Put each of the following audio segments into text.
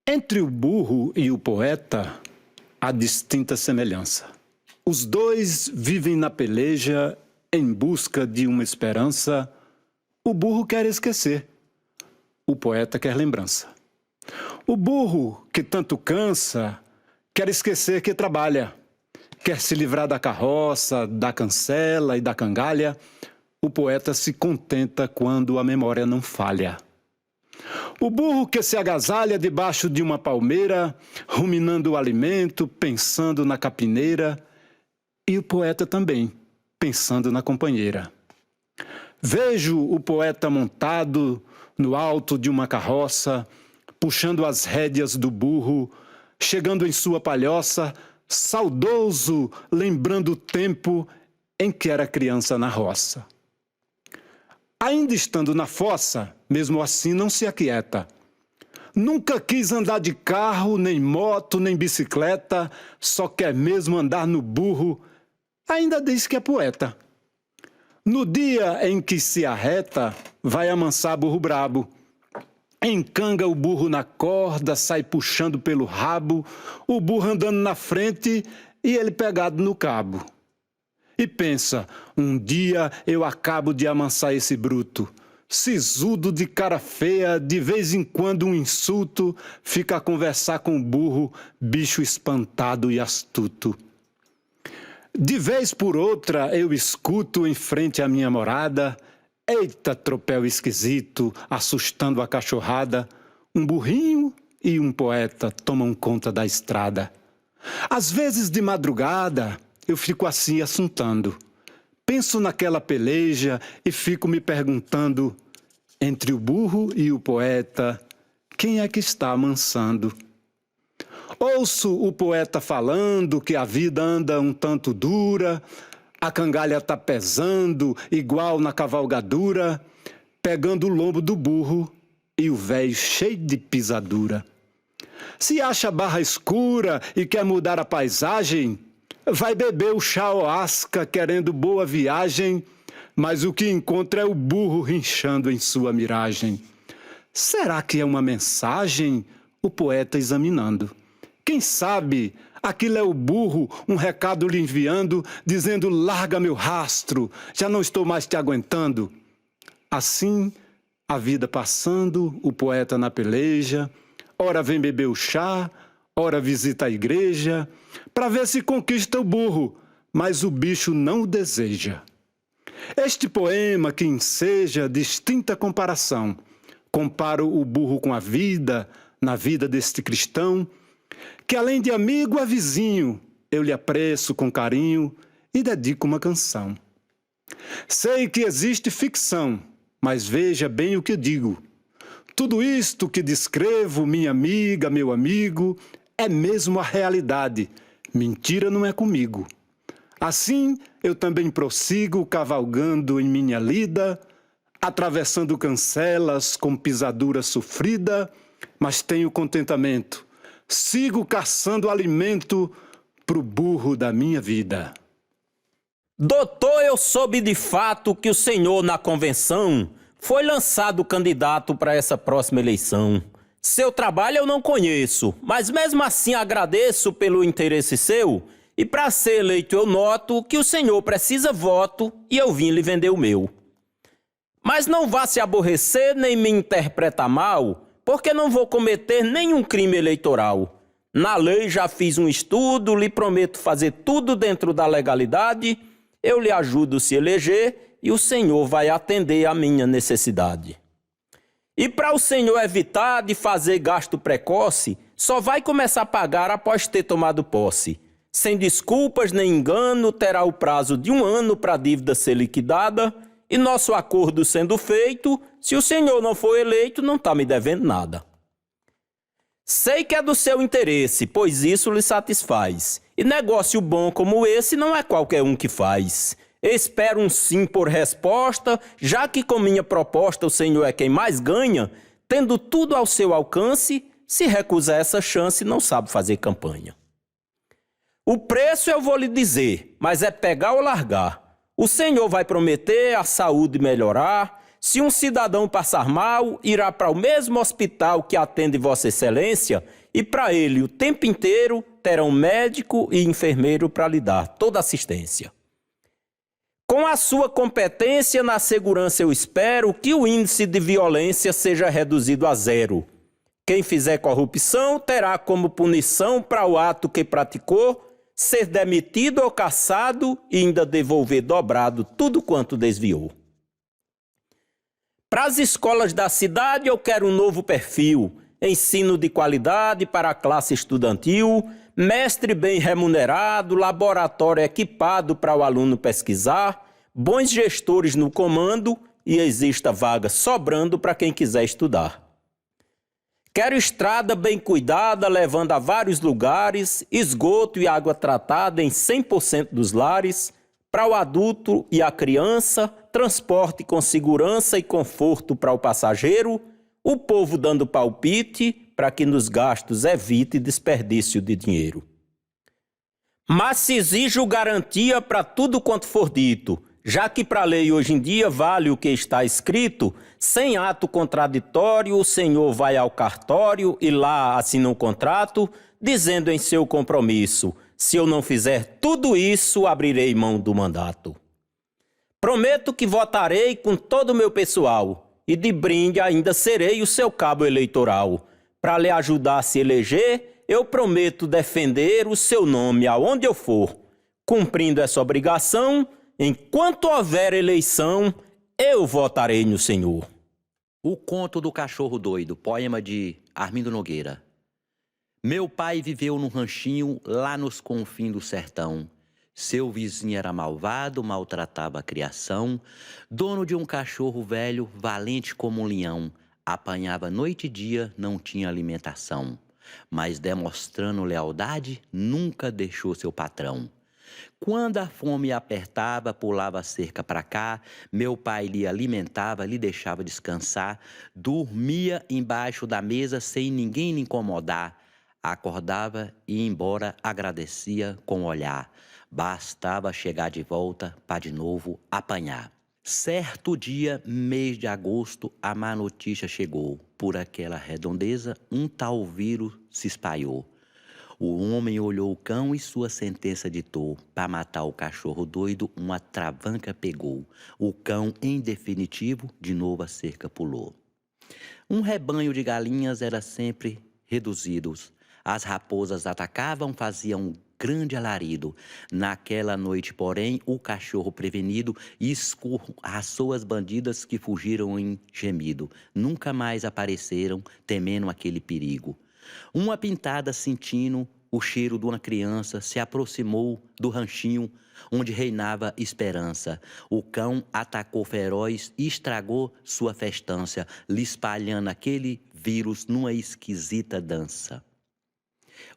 Entre o burro e o poeta, há distinta semelhança. Os dois vivem na peleja em busca de uma esperança. O burro quer esquecer, o poeta quer lembrança. O burro, que tanto cansa, quer esquecer que trabalha, quer se livrar da carroça, da cancela e da cangalha. O poeta se contenta quando a memória não falha. O burro que se agasalha debaixo de uma palmeira, ruminando o alimento, pensando na capineira, e o poeta também, pensando na companheira. Vejo o poeta montado no alto de uma carroça, puxando as rédeas do burro, chegando em sua palhoça, saudoso, lembrando o tempo em que era criança na roça. Ainda estando na fossa, mesmo assim não se aquieta. Nunca quis andar de carro, nem moto, nem bicicleta, só quer mesmo andar no burro, ainda diz que é poeta. No dia em que se arreta, vai amansar burro brabo. Encanga o burro na corda, sai puxando pelo rabo, o burro andando na frente e ele pegado no cabo. E pensa, um dia eu acabo de amansar esse bruto. Sisudo de cara feia, de vez em quando um insulto, fica a conversar com o burro, bicho espantado e astuto. De vez por outra eu escuto em frente à minha morada, eita tropel esquisito, assustando a cachorrada, um burrinho e um poeta tomam conta da estrada. Às vezes de madrugada eu fico assim assuntando. Penso naquela peleja e fico me perguntando, entre o burro e o poeta, quem é que está amansando? Ouço o poeta falando que a vida anda um tanto dura, a cangalha tá pesando, igual na cavalgadura, pegando o lombo do burro e o véio cheio de pisadura. Se acha barra escura e quer mudar a paisagem, vai beber o chá oasca querendo boa viagem, mas o que encontra é o burro rinchando em sua miragem. Será que é uma mensagem? O poeta examinando. Quem sabe aquilo é o burro, um recado lhe enviando, dizendo: larga meu rastro, já não estou mais te aguentando. Assim, a vida passando, o poeta na peleja, ora vem beber o chá, ora visita a igreja, para ver se conquista o burro, mas o bicho não o deseja. Este poema que enseja distinta comparação, comparo o burro com a vida, na vida deste cristão, que além de amigo é vizinho, eu lhe apreço com carinho e dedico uma canção. Sei que existe ficção, mas veja bem o que digo. Tudo isto que descrevo, minha amiga, meu amigo, é mesmo a realidade. Mentira não é comigo. Assim, eu também prossigo cavalgando em minha lida, atravessando cancelas com pisadura sofrida, mas tenho contentamento. Sigo caçando alimento pro burro da minha vida. Doutor, eu soube de fato que o senhor, na convenção, foi lançado candidato para essa próxima eleição. Seu trabalho eu não conheço, mas mesmo assim agradeço pelo interesse seu, e para ser eleito eu noto que o senhor precisa voto e eu vim lhe vender o meu. Mas não vá se aborrecer nem me interpretar mal, porque não vou cometer nenhum crime eleitoral. Na lei já fiz um estudo, lhe prometo fazer tudo dentro da legalidade, eu lhe ajudo a se eleger e o senhor vai atender à minha necessidade. E para o senhor evitar de fazer gasto precoce, só vai começar a pagar após ter tomado posse. Sem desculpas nem engano, terá o prazo de 1 ano para a dívida ser liquidada e nosso acordo sendo feito, se o senhor não for eleito, não está me devendo nada. Sei que é do seu interesse, pois isso lhe satisfaz. E negócio bom como esse não é qualquer um que faz. Espero um sim por resposta, já que com minha proposta o senhor é quem mais ganha, tendo tudo ao seu alcance, se recusar essa chance não sabe fazer campanha. O preço eu vou lhe dizer, mas é pegar ou largar. O senhor vai prometer a saúde melhorar, Se um cidadão passar mal, irá para o mesmo hospital que atende Vossa Excelência e para ele o tempo inteiro terão médico e enfermeiro para lhe dar toda assistência. Com a sua competência na segurança, eu espero que o índice de violência seja reduzido a 0. Quem fizer corrupção terá como punição para o ato que praticou ser demitido ou cassado e ainda devolver dobrado tudo quanto desviou. Para as escolas da cidade, eu quero um novo perfil, ensino de qualidade para a classe estudantil, mestre bem remunerado, laboratório equipado para o aluno pesquisar, bons gestores no comando e exista vaga sobrando para quem quiser estudar. Quero estrada bem cuidada, levando a vários lugares, esgoto e água tratada em 100% dos lares, para o adulto e a criança, transporte com segurança e conforto para o passageiro, o povo dando palpite para que nos gastos evite desperdício de dinheiro. Mas se exijo garantia para tudo quanto for dito, já que para a lei hoje em dia vale o que está escrito, sem ato contraditório o senhor vai ao cartório e lá assina um contrato, dizendo em seu compromisso: se eu não fizer tudo isso, abrirei mão do mandato. Prometo que votarei com todo o meu pessoal e de brinde ainda serei o seu cabo eleitoral. Para lhe ajudar a se eleger, eu prometo defender o seu nome aonde eu for. Cumprindo essa obrigação, enquanto houver eleição, eu votarei no senhor. O Conto do Cachorro Doido, poema de Armindo Nogueira. Meu pai viveu num ranchinho lá nos confins do sertão. Seu vizinho era malvado, maltratava a criação. Dono de um cachorro velho, valente como um leão. Apanhava noite e dia, não tinha alimentação. Mas demonstrando lealdade, nunca deixou seu patrão. Quando a fome apertava, pulava a cerca para cá, meu pai lhe alimentava, lhe deixava descansar, dormia embaixo da mesa sem ninguém lhe incomodar, acordava e ia embora, agradecia com o olhar, bastava chegar de volta para de novo apanhar. Certo dia, mês de agosto, a má notícia chegou, por aquela redondeza um tal vírus se espalhou. O homem olhou o cão e sua sentença ditou. Para matar o cachorro doido, uma travanca pegou. O cão, em definitivo, de novo a cerca pulou. Um rebanho de galinhas era sempre reduzidos. As raposas atacavam, faziam um grande alarido. Naquela noite, porém, o cachorro prevenido escorraçou as bandidas que fugiram em gemido. Nunca mais apareceram, temendo aquele perigo. Uma pintada sentindo o cheiro de uma criança se aproximou do ranchinho onde reinava esperança. O cão atacou feroz e estragou sua festança, lhe espalhando aquele vírus numa esquisita dança.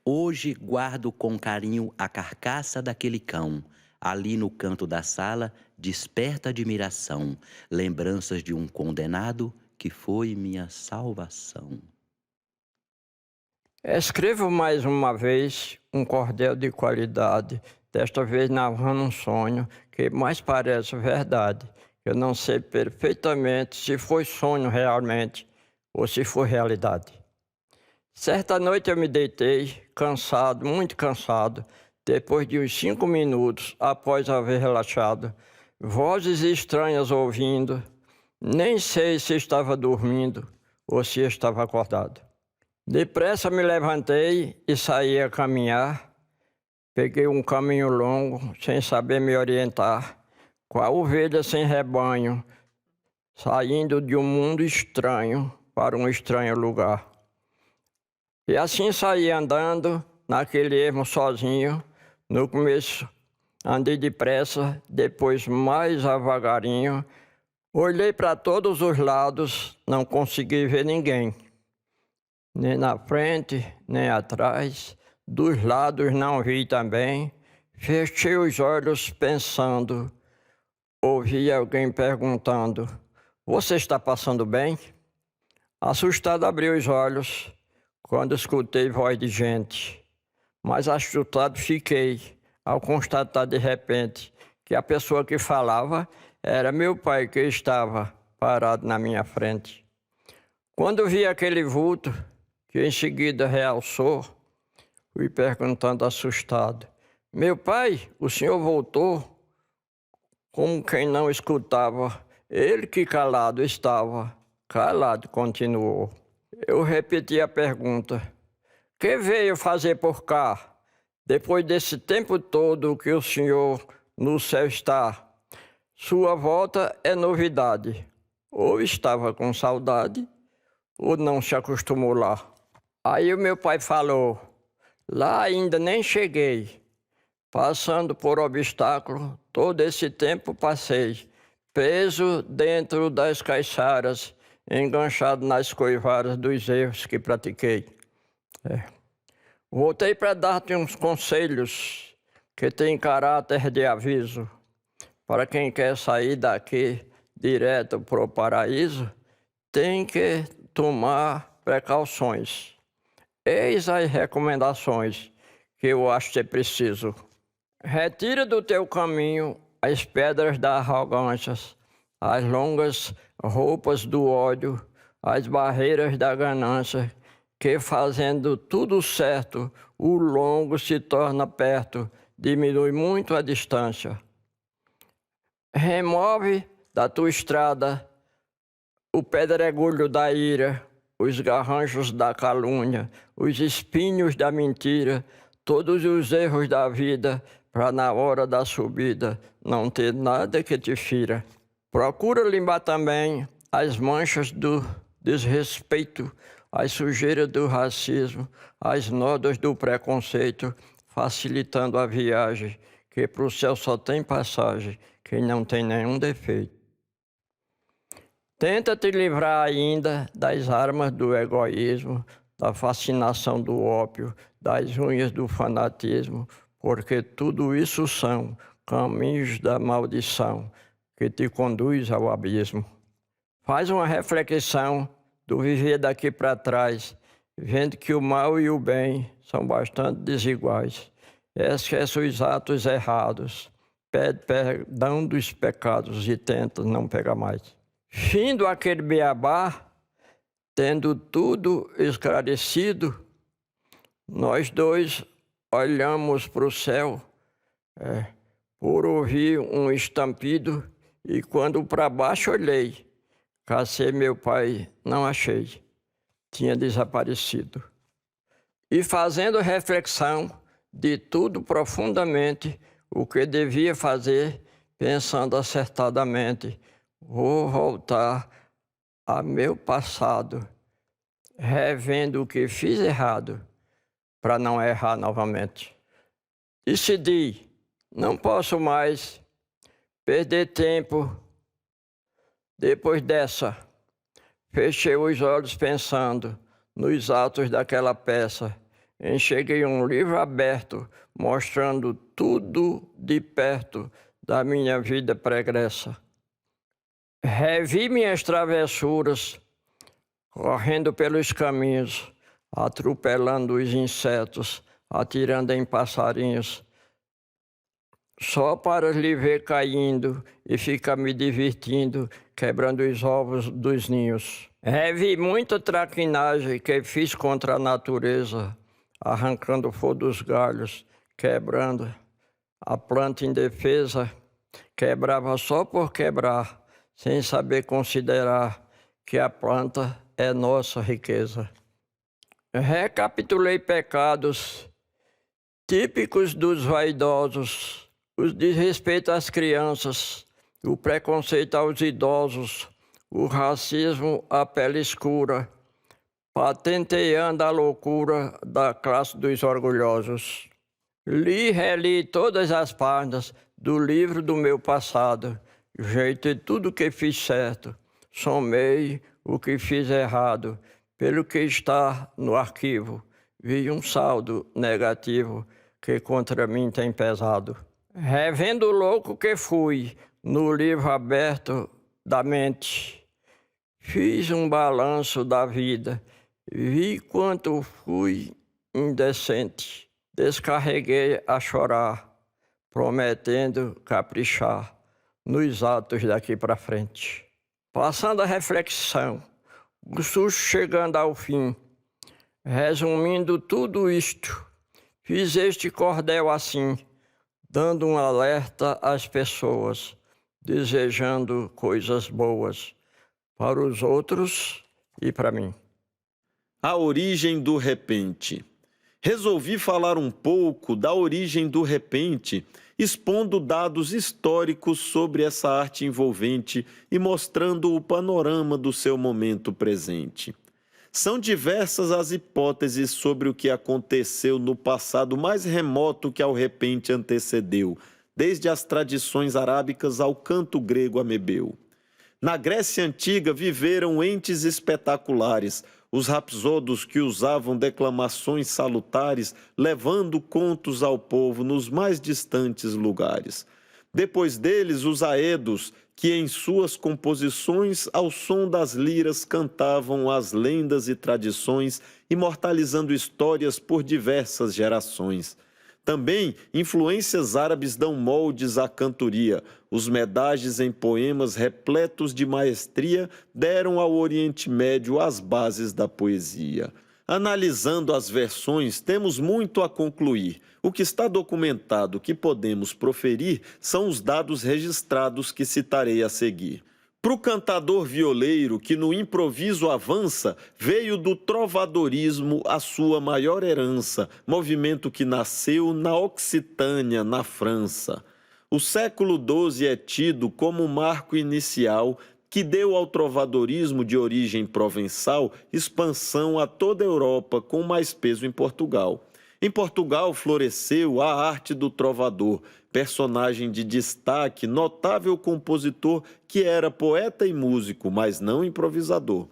Hoje guardo com carinho a carcaça daquele cão. Ali no canto da sala desperta admiração, lembranças de um condenado que foi minha salvação. Escrevo mais uma vez um cordel de qualidade, desta vez narrando um sonho que mais parece verdade. Eu não sei perfeitamente se foi sonho realmente ou se foi realidade. Certa noite eu me deitei, cansado, muito cansado, depois de uns 5 minutos após haver relaxado, vozes estranhas ouvindo, nem sei se estava dormindo ou se estava acordado. Depressa me levantei e saí a caminhar. Peguei um caminho longo, sem saber me orientar, com a ovelha sem rebanho, saindo de um mundo estranho para um estranho lugar. E assim saí andando, naquele ermo sozinho. No começo andei depressa, depois mais devagarinho. Olhei para todos os lados, não consegui ver ninguém. Nem na frente, nem atrás, dos lados não vi também. Fechei os olhos pensando, ouvi alguém perguntando: "Você está passando bem?" Assustado abri os olhos, quando escutei voz de gente. Mas assustado fiquei, ao constatar de repente que a pessoa que falava era meu pai, que estava parado na minha frente. Quando vi aquele vulto, que em seguida realçou, fui perguntando assustado: meu pai, o senhor voltou? Como quem não escutava, ele que calado estava, calado continuou. Eu repeti a pergunta: que veio fazer por cá, depois desse tempo todo que o senhor no céu está? Sua volta é novidade. Ou estava com saudade, ou não se acostumou lá. Aí o meu pai falou: lá ainda nem cheguei. Passando por obstáculo, todo esse tempo passei, preso dentro das caiçaras, enganchado nas coivaras dos erros que pratiquei. Voltei para dar-te uns conselhos que têm caráter de aviso. Para quem quer sair daqui direto para o paraíso, tem que tomar precauções. Eis as recomendações que eu acho que é preciso. Retira do teu caminho as pedras da arrogância, as longas roupas do ódio, as barreiras da ganância, que fazendo tudo certo, o longo se torna perto, diminui muito a distância. Remove da tua estrada o pedregulho da ira, os garranchos da calúnia, os espinhos da mentira, todos os erros da vida, para na hora da subida não ter nada que te fira. Procura limpar também as manchas do desrespeito, as sujeiras do racismo, as nódoas do preconceito, facilitando a viagem, que para o céu só tem passagem, quem não tem nenhum defeito. Tenta te livrar ainda das armas do egoísmo, da fascinação do ópio, das unhas do fanatismo, porque tudo isso são caminhos da maldição que te conduz ao abismo. Faz uma reflexão do viver daqui para trás, vendo que o mal e o bem são bastante desiguais. Esquece os atos errados, pede perdão dos pecados e tenta não pegar mais. Findo aquele beabá, tendo tudo esclarecido, nós dois olhamos para o céu, por ouvir um estampido, e quando para baixo olhei, cacei meu pai, não achei, tinha desaparecido. E fazendo reflexão de tudo profundamente, o que devia fazer, pensando acertadamente, vou voltar a meu passado, revendo o que fiz errado, para não errar novamente. Decidi, não posso mais perder tempo. Depois dessa, fechei os olhos pensando nos atos daquela peça. Enxerguei um livro aberto, mostrando tudo de perto da minha vida pregressa. Revi minhas travessuras, correndo pelos caminhos, atropelando os insetos, atirando em passarinhos, só para lhe ver caindo e ficar me divertindo, quebrando os ovos dos ninhos. Revi muita traquinagem que fiz contra a natureza, arrancando flor dos galhos, quebrando a planta indefesa, quebrava só por quebrar, sem saber considerar que a planta é nossa riqueza. Recapitulei pecados típicos dos vaidosos, o desrespeito às crianças, o preconceito aos idosos, o racismo à pele escura, patenteando a loucura da classe dos orgulhosos. Li e reli todas as páginas do livro do meu passado, jeitei tudo que fiz certo, somei o que fiz errado, pelo que está no arquivo, vi um saldo negativo que contra mim tem pesado. Revendo o louco que fui no livro aberto da mente, fiz um balanço da vida, vi quanto fui indecente, descarreguei a chorar, prometendo caprichar nos atos daqui para frente. Passando a reflexão, o SUS chegando ao fim, resumindo tudo isto, fiz este cordel assim, dando um alerta às pessoas, desejando coisas boas para os outros e para mim. A origem do repente. Resolvi falar um pouco da origem do repente, expondo dados históricos sobre essa arte envolvente e mostrando o panorama do seu momento presente. São diversas as hipóteses sobre o que aconteceu no passado mais remoto que ao repente antecedeu, desde as tradições arábicas ao canto grego amebeu. Na Grécia Antiga viveram entes espetaculares, os rapsodos que usavam declamações salutares, levando contos ao povo nos mais distantes lugares. Depois deles, os aedos, que em suas composições, ao som das liras, cantavam as lendas e tradições, imortalizando histórias por diversas gerações. Também, influências árabes dão moldes à cantoria. Os medages em poemas repletos de maestria deram ao Oriente Médio as bases da poesia. Analisando as versões, temos muito a concluir. O que está documentado que podemos proferir são os dados registrados que citarei a seguir. Para o cantador violeiro que no improviso avança, veio do trovadorismo a sua maior herança, movimento que nasceu na Occitânia, na França. O século XII é tido como um marco inicial que deu ao trovadorismo de origem provençal expansão a toda a Europa, com mais peso em Portugal. Em Portugal floresceu a arte do trovador, personagem de destaque, notável compositor que era poeta e músico, mas não improvisador.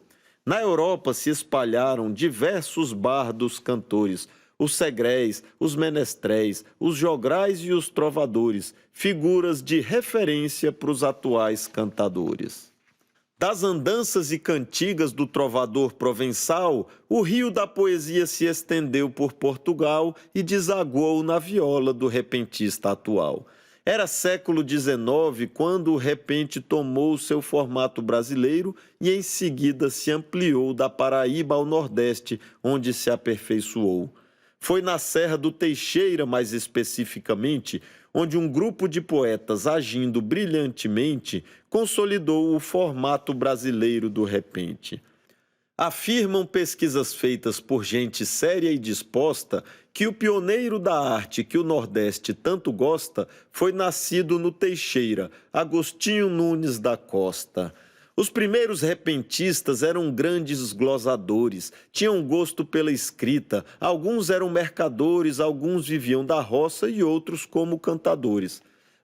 Na Europa se espalharam diversos bardos cantores, os segréis, os menestréis, os jograis e os trovadores, figuras de referência para os atuais cantadores. Das andanças e cantigas do trovador provençal, o rio da poesia se estendeu por Portugal e desaguou na viola do repentista atual. Era século XIX quando o repente tomou seu formato brasileiro e em seguida se ampliou da Paraíba ao Nordeste, onde se aperfeiçoou. Foi na Serra do Teixeira, mais especificamente, onde um grupo de poetas agindo brilhantemente consolidou o formato brasileiro do repente. Afirmam pesquisas feitas por gente séria e disposta que o pioneiro da arte que o Nordeste tanto gosta foi nascido no Teixeira, Agostinho Nunes da Costa. Os primeiros repentistas eram grandes glosadores, tinham gosto pela escrita, alguns eram mercadores, alguns viviam da roça e outros como cantadores.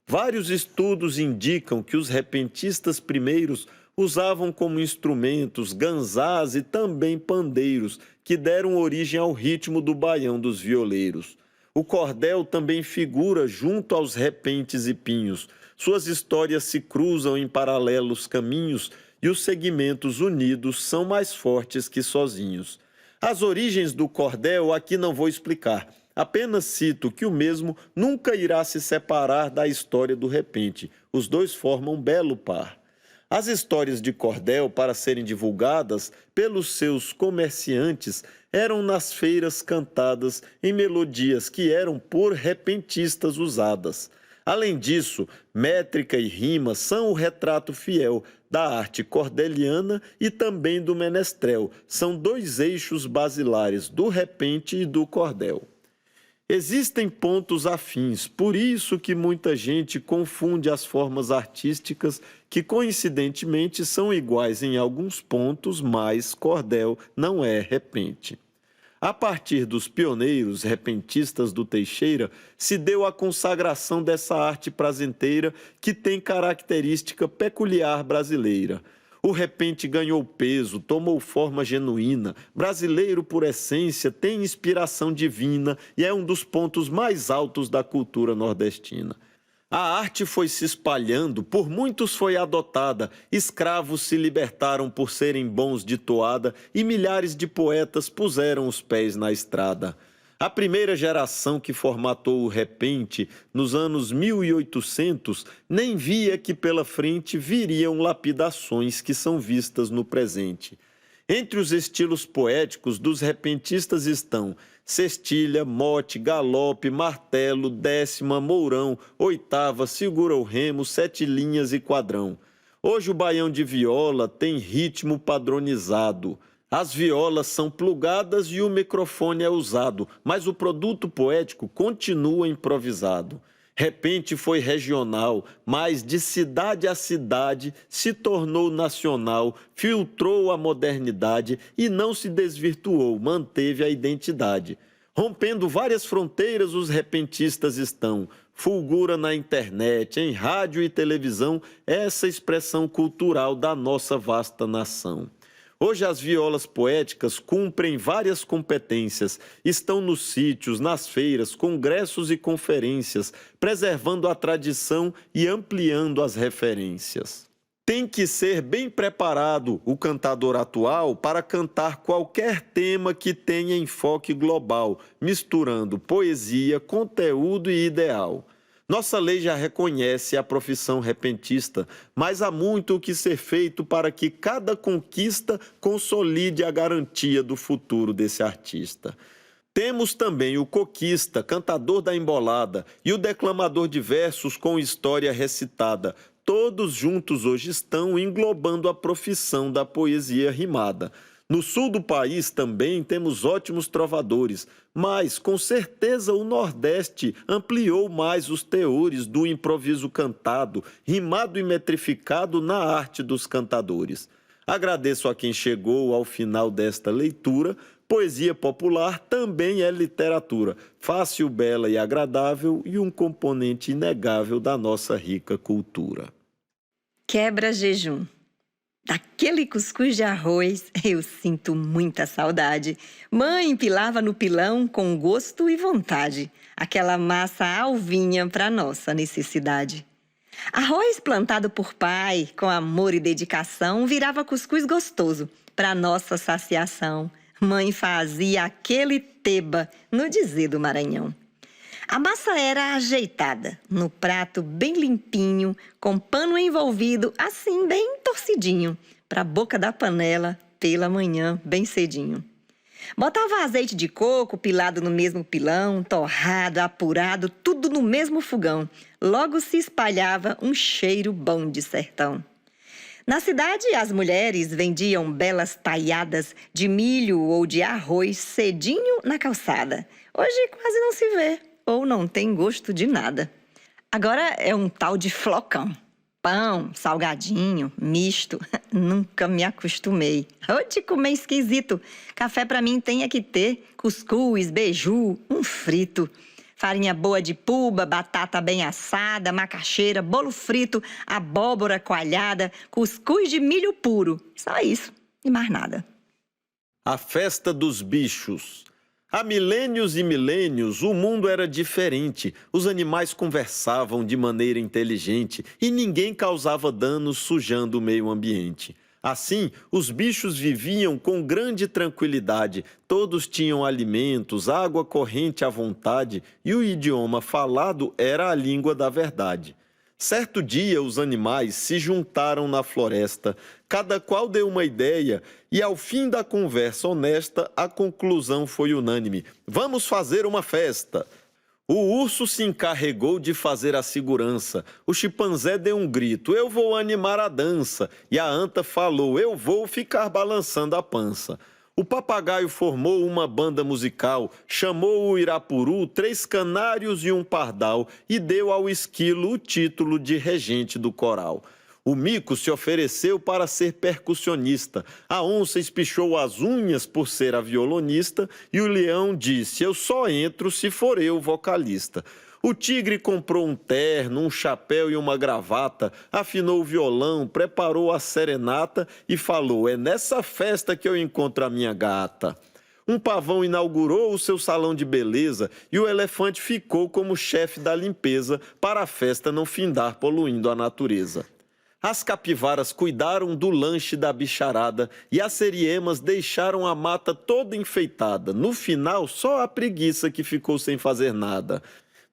Vários estudos indicam que os repentistas primeiros usavam como instrumentos ganzás e também pandeiros, que deram origem ao ritmo do baião dos violeiros. O cordel também figura junto aos repentes e pinhos. Suas histórias se cruzam em paralelos caminhos e os segmentos unidos são mais fortes que sozinhos. As origens do cordel aqui não vou explicar. Apenas cito que o mesmo nunca irá se separar da história do repente. Os dois formam um belo par. As histórias de cordel, para serem divulgadas pelos seus comerciantes, eram nas feiras cantadas em melodias que eram por repentistas usadas. Além disso, métrica e rima são o retrato fiel da arte cordeliana e também do menestrel. São dois eixos basilares do repente e do cordel. Existem pontos afins, por isso que muita gente confunde as formas artísticas que coincidentemente são iguais em alguns pontos, mas cordel não é repente. A partir dos pioneiros repentistas do Teixeira, se deu a consagração dessa arte prazenteira que tem característica peculiar brasileira. O repente ganhou peso, tomou forma genuína, brasileiro por essência, tem inspiração divina e é um dos pontos mais altos da cultura nordestina. A arte foi se espalhando, por muitos foi adotada, escravos se libertaram por serem bons de toada e milhares de poetas puseram os pés na estrada. A primeira geração que formatou o repente nos anos 1800 nem via que pela frente viriam lapidações que são vistas no presente. Entre os estilos poéticos dos repentistas estão cestilha, mote, galope, martelo, décima, mourão, oitava, segura o remo, sete linhas e quadrão. Hoje o baião de viola tem ritmo padronizado. As violas são plugadas e o microfone é usado, mas o produto poético continua improvisado. Repente foi regional, mas de cidade a cidade se tornou nacional, filtrou a modernidade e não se desvirtuou, manteve a identidade. Rompendo várias fronteiras, os repentistas estão. Fulgura na internet, em rádio e televisão, essa expressão cultural da nossa vasta nação. Hoje as violas poéticas cumprem várias competências, estão nos sítios, nas feiras, congressos e conferências, preservando a tradição e ampliando as referências. Tem que ser bem preparado o cantador atual para cantar qualquer tema que tenha enfoque global, misturando poesia, conteúdo e ideal. Nossa lei já reconhece a profissão repentista, mas há muito o que ser feito para que cada conquista consolide a garantia do futuro desse artista. Temos também o coquista, cantador da embolada, e o declamador de versos com história recitada. Todos juntos hoje estão englobando a profissão da poesia rimada. No sul do país também temos ótimos trovadores, mas com certeza o Nordeste ampliou mais os teores do improviso cantado, rimado e metrificado na arte dos cantadores. Agradeço a quem chegou ao final desta leitura. Poesia popular também é literatura, fácil, bela e agradável e um componente inegável da nossa rica cultura. Quebra-jejum. Daquele cuscuz de arroz, eu sinto muita saudade. Mãe empilava no pilão com gosto e vontade, aquela massa alvinha para nossa necessidade. Arroz plantado por pai, com amor e dedicação, virava cuscuz gostoso para nossa saciação. Mãe fazia aquele teba, no dizer do Maranhão. A massa era ajeitada, no prato bem limpinho, com pano envolvido, assim bem torcidinho, para a boca da panela, pela manhã, bem cedinho. Botava azeite de coco pilado no mesmo pilão, torrado, apurado, tudo no mesmo fogão. Logo se espalhava um cheiro bom de sertão. Na cidade, as mulheres vendiam belas taiadas de milho ou de arroz cedinho na calçada. Hoje quase não se vê, ou não tem gosto de nada. Agora é um tal de flocão. Pão, salgadinho, misto. Nunca me acostumei. Ô de comer esquisito. Café pra mim tem que ter cuscuz, beiju, um frito. Farinha boa de puba, batata bem assada, macaxeira, bolo frito, abóbora coalhada, cuscuz de milho puro. Só isso e mais nada. A festa dos bichos. Há milênios e milênios, o mundo era diferente. Os animais conversavam de maneira inteligente e ninguém causava danos sujando o meio ambiente. Assim, os bichos viviam com grande tranquilidade, todos tinham alimentos, água corrente à vontade e o idioma falado era a língua da verdade. Certo dia, os animais se juntaram na floresta, cada qual deu uma ideia e, ao fim da conversa honesta, a conclusão foi unânime: vamos fazer uma festa. O urso se encarregou de fazer a segurança, o chimpanzé deu um grito: eu vou animar a dança, e a anta falou: eu vou ficar balançando a pança. O papagaio formou uma banda musical, chamou o irapuru, 3 canários e um pardal e deu ao esquilo o título de regente do coral. O mico se ofereceu para ser percussionista, a onça espichou as unhas por ser a violonista e o leão disse: eu só entro se for eu vocalista. O tigre comprou um terno, um chapéu e uma gravata, afinou o violão, preparou a serenata e falou: é nessa festa que eu encontro a minha gata. Um pavão inaugurou o seu salão de beleza e o elefante ficou como chefe da limpeza para a festa não findar poluindo a natureza. As capivaras cuidaram do lanche da bicharada e as seriemas deixaram a mata toda enfeitada. No final, só a preguiça que ficou sem fazer nada.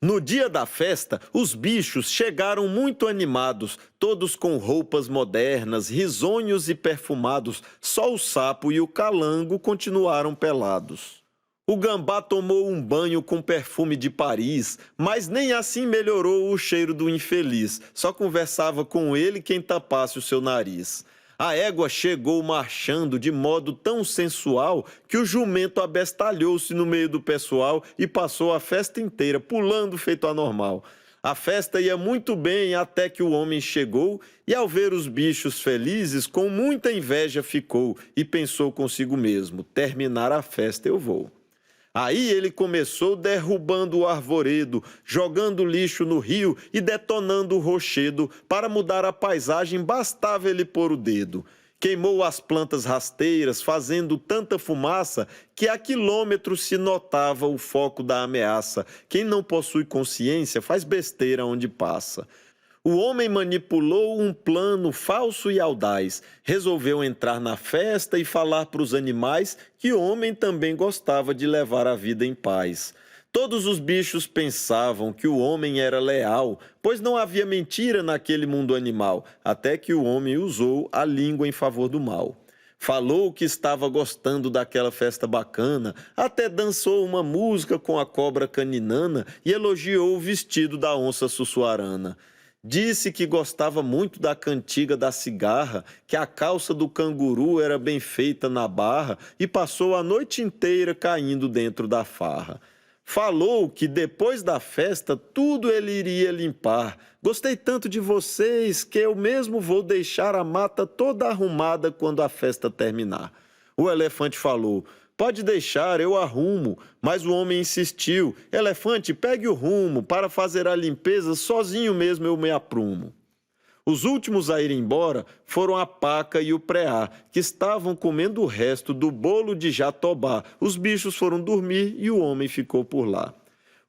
No dia da festa, os bichos chegaram muito animados, todos com roupas modernas, risonhos e perfumados. Só o sapo e o calango continuaram pelados. O gambá tomou um banho com perfume de Paris, mas nem assim melhorou o cheiro do infeliz. Só conversava com ele quem tapasse o seu nariz. A égua chegou marchando de modo tão sensual que o jumento abestalhou-se no meio do pessoal e passou a festa inteira pulando feito anormal. A festa ia muito bem até que o homem chegou e, ao ver os bichos felizes, com muita inveja ficou e pensou consigo mesmo: terminar a festa eu vou. Aí ele começou derrubando o arvoredo, jogando lixo no rio e detonando o rochedo. Para mudar a paisagem, bastava ele pôr o dedo. Queimou as plantas rasteiras, fazendo tanta fumaça que a quilômetros se notava o foco da ameaça. Quem não possui consciência faz besteira onde passa. O homem manipulou um plano falso e audaz. Resolveu entrar na festa e falar para os animais que o homem também gostava de levar a vida em paz. Todos os bichos pensavam que o homem era leal, pois não havia mentira naquele mundo animal, até que o homem usou a língua em favor do mal. Falou que estava gostando daquela festa bacana, até dançou uma música com a cobra caninana e elogiou o vestido da onça sussuarana. Disse que gostava muito da cantiga da cigarra, que a calça do canguru era bem feita na barra e passou a noite inteira caindo dentro da farra. Falou que depois da festa tudo ele iria limpar. Gostei tanto de vocês que eu mesmo vou deixar a mata toda arrumada quando a festa terminar. O elefante falou: pode deixar, eu arrumo. Mas o homem insistiu: elefante, pegue o rumo, para fazer a limpeza sozinho mesmo eu me aprumo. Os últimos a ir embora foram a paca e o preá, que estavam comendo o resto do bolo de jatobá. Os bichos foram dormir e o homem ficou por lá.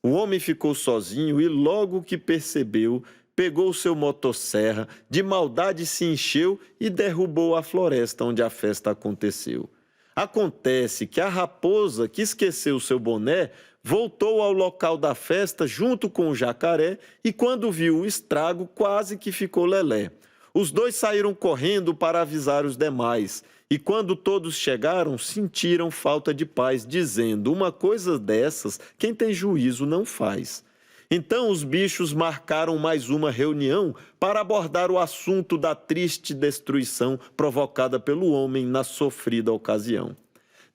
O homem ficou sozinho e logo que percebeu, pegou seu motosserra, de maldade se encheu e derrubou a floresta onde a festa aconteceu. Acontece que a raposa, que esqueceu seu boné, voltou ao local da festa junto com o jacaré e, quando viu o estrago, quase que ficou lelé. Os dois saíram correndo para avisar os demais e, quando todos chegaram, sentiram falta de paz, dizendo: uma coisa dessas, quem tem juízo não faz. Então os bichos marcaram mais uma reunião para abordar o assunto da triste destruição provocada pelo homem na sofrida ocasião.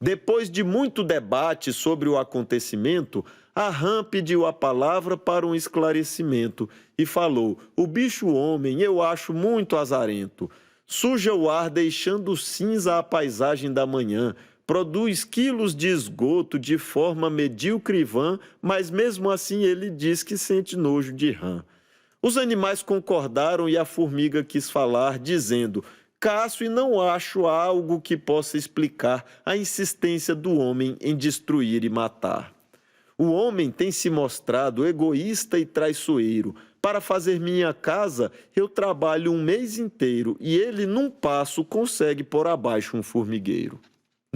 Depois de muito debate sobre o acontecimento, a rã pediu a palavra para um esclarecimento e falou: o bicho-homem eu acho muito azarento. Suja o ar deixando cinza a paisagem da manhã, produz quilos de esgoto de forma medíocre e vã, mas mesmo assim ele diz que sente nojo de rã. Os animais concordaram e a formiga quis falar, dizendo: caço e não acho algo que possa explicar a insistência do homem em destruir e matar. O homem tem se mostrado egoísta e traiçoeiro. Para fazer minha casa, eu trabalho um mês inteiro e ele, num passo, consegue pôr abaixo um formigueiro.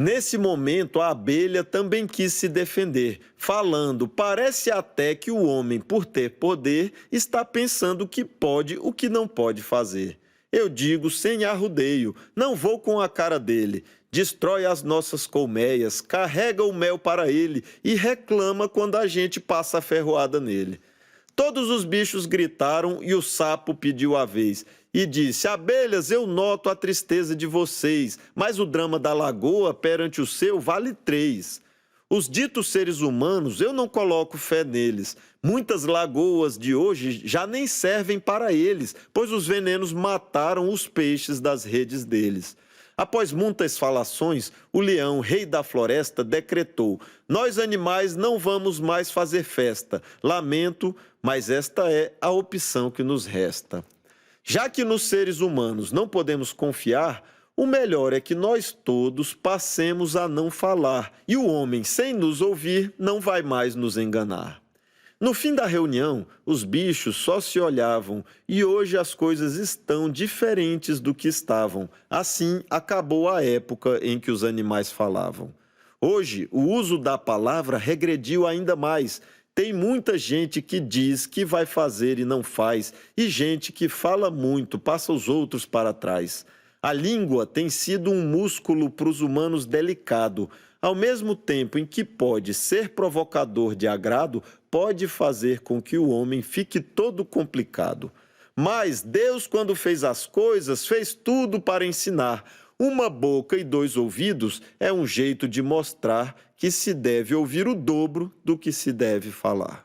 Nesse momento, a abelha também quis se defender, falando: parece até que o homem, por ter poder, está pensando que pode o que não pode fazer. Eu digo sem arrudeio, não vou com a cara dele. Destrói as nossas colmeias, carrega o mel para ele e reclama quando a gente passa a ferroada nele. Todos os bichos gritaram e o sapo pediu a vez e disse: abelhas, eu noto a tristeza de vocês, mas o drama da lagoa perante o seu vale 3. Os ditos seres humanos, eu não coloco fé neles. Muitas lagoas de hoje já nem servem para eles, pois os venenos mataram os peixes das redes deles. Após muitas falações, o leão, rei da floresta, decretou: nós animais não vamos mais fazer festa. Lamento, mas esta é a opção que nos resta. Já que nos seres humanos não podemos confiar, o melhor é que nós todos passemos a não falar, e o homem, sem nos ouvir, não vai mais nos enganar. No fim da reunião, os bichos só se olhavam e hoje as coisas estão diferentes do que estavam. Assim, acabou a época em que os animais falavam. Hoje, o uso da palavra regrediu ainda mais. Tem muita gente que diz que vai fazer e não faz, e gente que fala muito, passa os outros para trás. A língua tem sido um músculo para os humanos delicado. Ao mesmo tempo em que pode ser provocador de agrado, pode fazer com que o homem fique todo complicado. Mas Deus, quando fez as coisas, fez tudo para ensinar. Uma boca e 2 ouvidos é um jeito de mostrar que se deve ouvir o dobro do que se deve falar.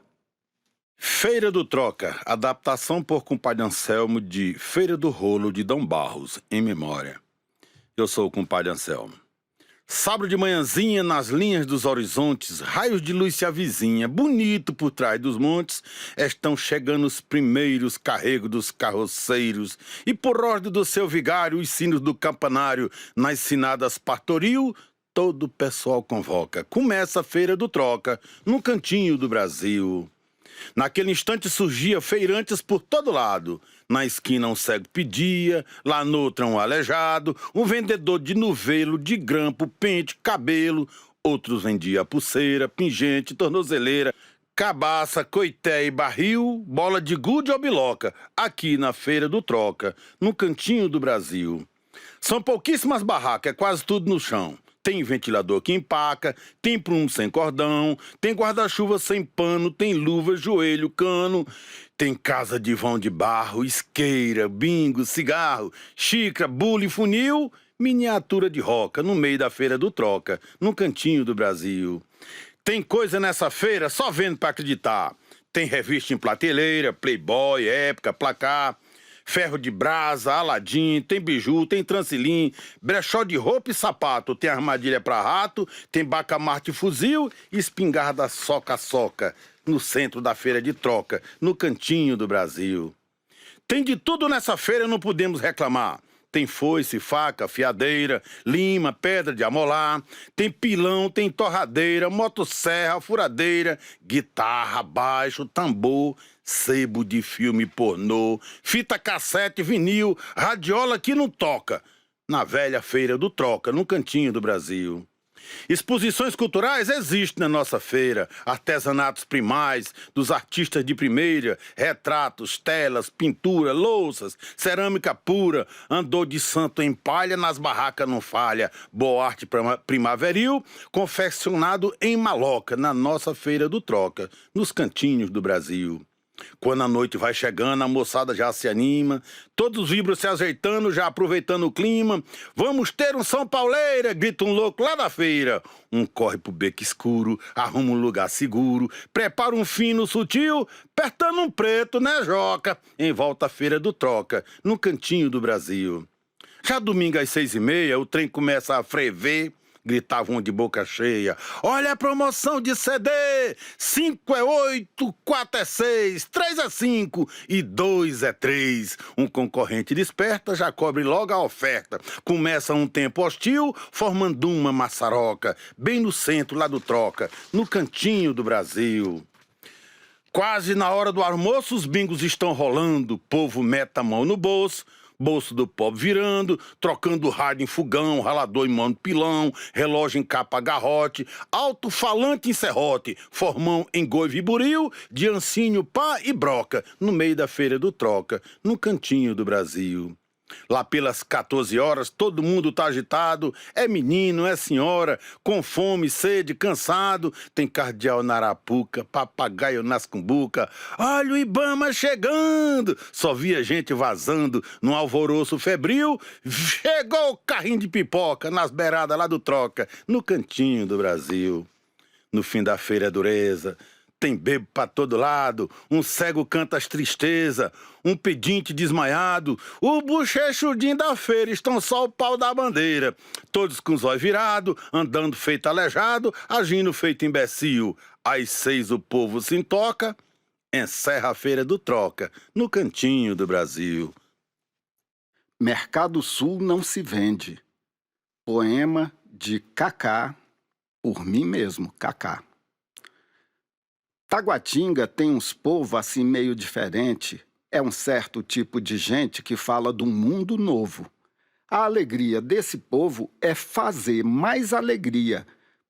Feira do Troca, adaptação por compadre Anselmo de Feira do Rolo de Dom Barros, em memória. Eu sou o compadre Anselmo. Sábado de manhãzinha, nas linhas dos horizontes, raios de luz se avizinha, bonito por trás dos montes, estão chegando os primeiros carregos dos carroceiros, e por ordem do seu vigário, os sinos do campanário, nas sinadas pastoril, todo o pessoal convoca. Começa a Feira do Troca, num cantinho do Brasil. Naquele instante surgia feirantes por todo lado. Na esquina um cego pedia, lá noutra um aleijado, um vendedor de novelo, de grampo, pente, cabelo. Outros vendia pulseira, pingente, tornozeleira, cabaça, coité e barril, bola de gude ou biloca, aqui na Feira do Troca, no cantinho do Brasil. São pouquíssimas barracas, é quase tudo no chão. Tem ventilador que empaca, tem prumo sem cordão, tem guarda-chuva sem pano, tem luva, joelho, cano, tem casa de vão de barro, isqueira, bingo, cigarro, xícara, bule, funil, miniatura de roca no meio da Feira do Troca, no cantinho do Brasil. Tem coisa nessa feira só vendo para acreditar. Tem revista em prateleira, Playboy, Época, Placar, ferro de brasa, Aladim, tem biju, tem transilim, brechó de roupa e sapato, tem armadilha para rato, tem bacamarte fuzil e espingarda soca-soca, no centro da Feira de Troca, no cantinho do Brasil. Tem de tudo nessa feira, não podemos reclamar. Tem foice, faca, fiadeira, lima, pedra de amolar, tem pilão, tem torradeira, motosserra, furadeira, guitarra, baixo, tambor, sebo de filme pornô, fita cassete, vinil, radiola que não toca, na velha Feira do Troca, no cantinho do Brasil. Exposições culturais existem na nossa feira, artesanatos primais, dos artistas de primeira, retratos, telas, pintura, louças, cerâmica pura, andor de santo em palha, nas barracas não falha, boa arte primaveril, confeccionado em maloca, na nossa Feira do Troca, nos cantinhos do Brasil. Quando a noite vai chegando, a moçada já se anima, todos vibram se ajeitando, já aproveitando o clima. Vamos ter um São Pauleira, grita um louco lá da feira. Um corre pro beco escuro, arruma um lugar seguro, prepara um fino sutil, apertando um preto, né, Joca? Em volta à Feira do Troca, no cantinho do Brasil. Já domingo às 6h30, o trem começa a frever. Gritavam de boca cheia, olha a promoção de CD, 5 é 8, 4 é 6, 3 é 5 e 2 é 3. Um concorrente desperta, já cobre logo a oferta. Começa um tempo hostil, formando uma maçaroca, bem no centro lá do Troca, no cantinho do Brasil. Quase na hora do almoço, os bingos estão rolando, o povo mete a mão no bolso do pobre virando, trocando rádio em fogão, ralador em mão de pilão, relógio em capa garrote, alto-falante em serrote, formão em goivo e buril, de ancinho, pá e broca, no meio da Feira do Troca, no cantinho do Brasil. Lá pelas 14 horas, todo mundo tá agitado, é menino, é senhora, com fome, sede, cansado, tem cardeal na arapuca, papagaio nas cumbuca, olha o Ibama chegando, só via gente vazando num alvoroço febril, chegou o carrinho de pipoca nas beiradas lá do Troca, no cantinho do Brasil. No fim da feira é dureza, tem bebo pra todo lado, um cego canta as tristezas, um pedinte desmaiado, o bochechudinho da feira, estão só o pau da bandeira. Todos com os olhos virados, andando feito aleijado, agindo feito imbecil. Às 6 o povo se intoca, encerra a Feira do Troca, no cantinho do Brasil. Mercado Sul não se vende. Poema de Cacá, por mim mesmo, Cacá. Taguatinga tem uns povos assim meio diferente. É um certo tipo de gente que fala de um mundo novo. A alegria desse povo é fazer mais alegria,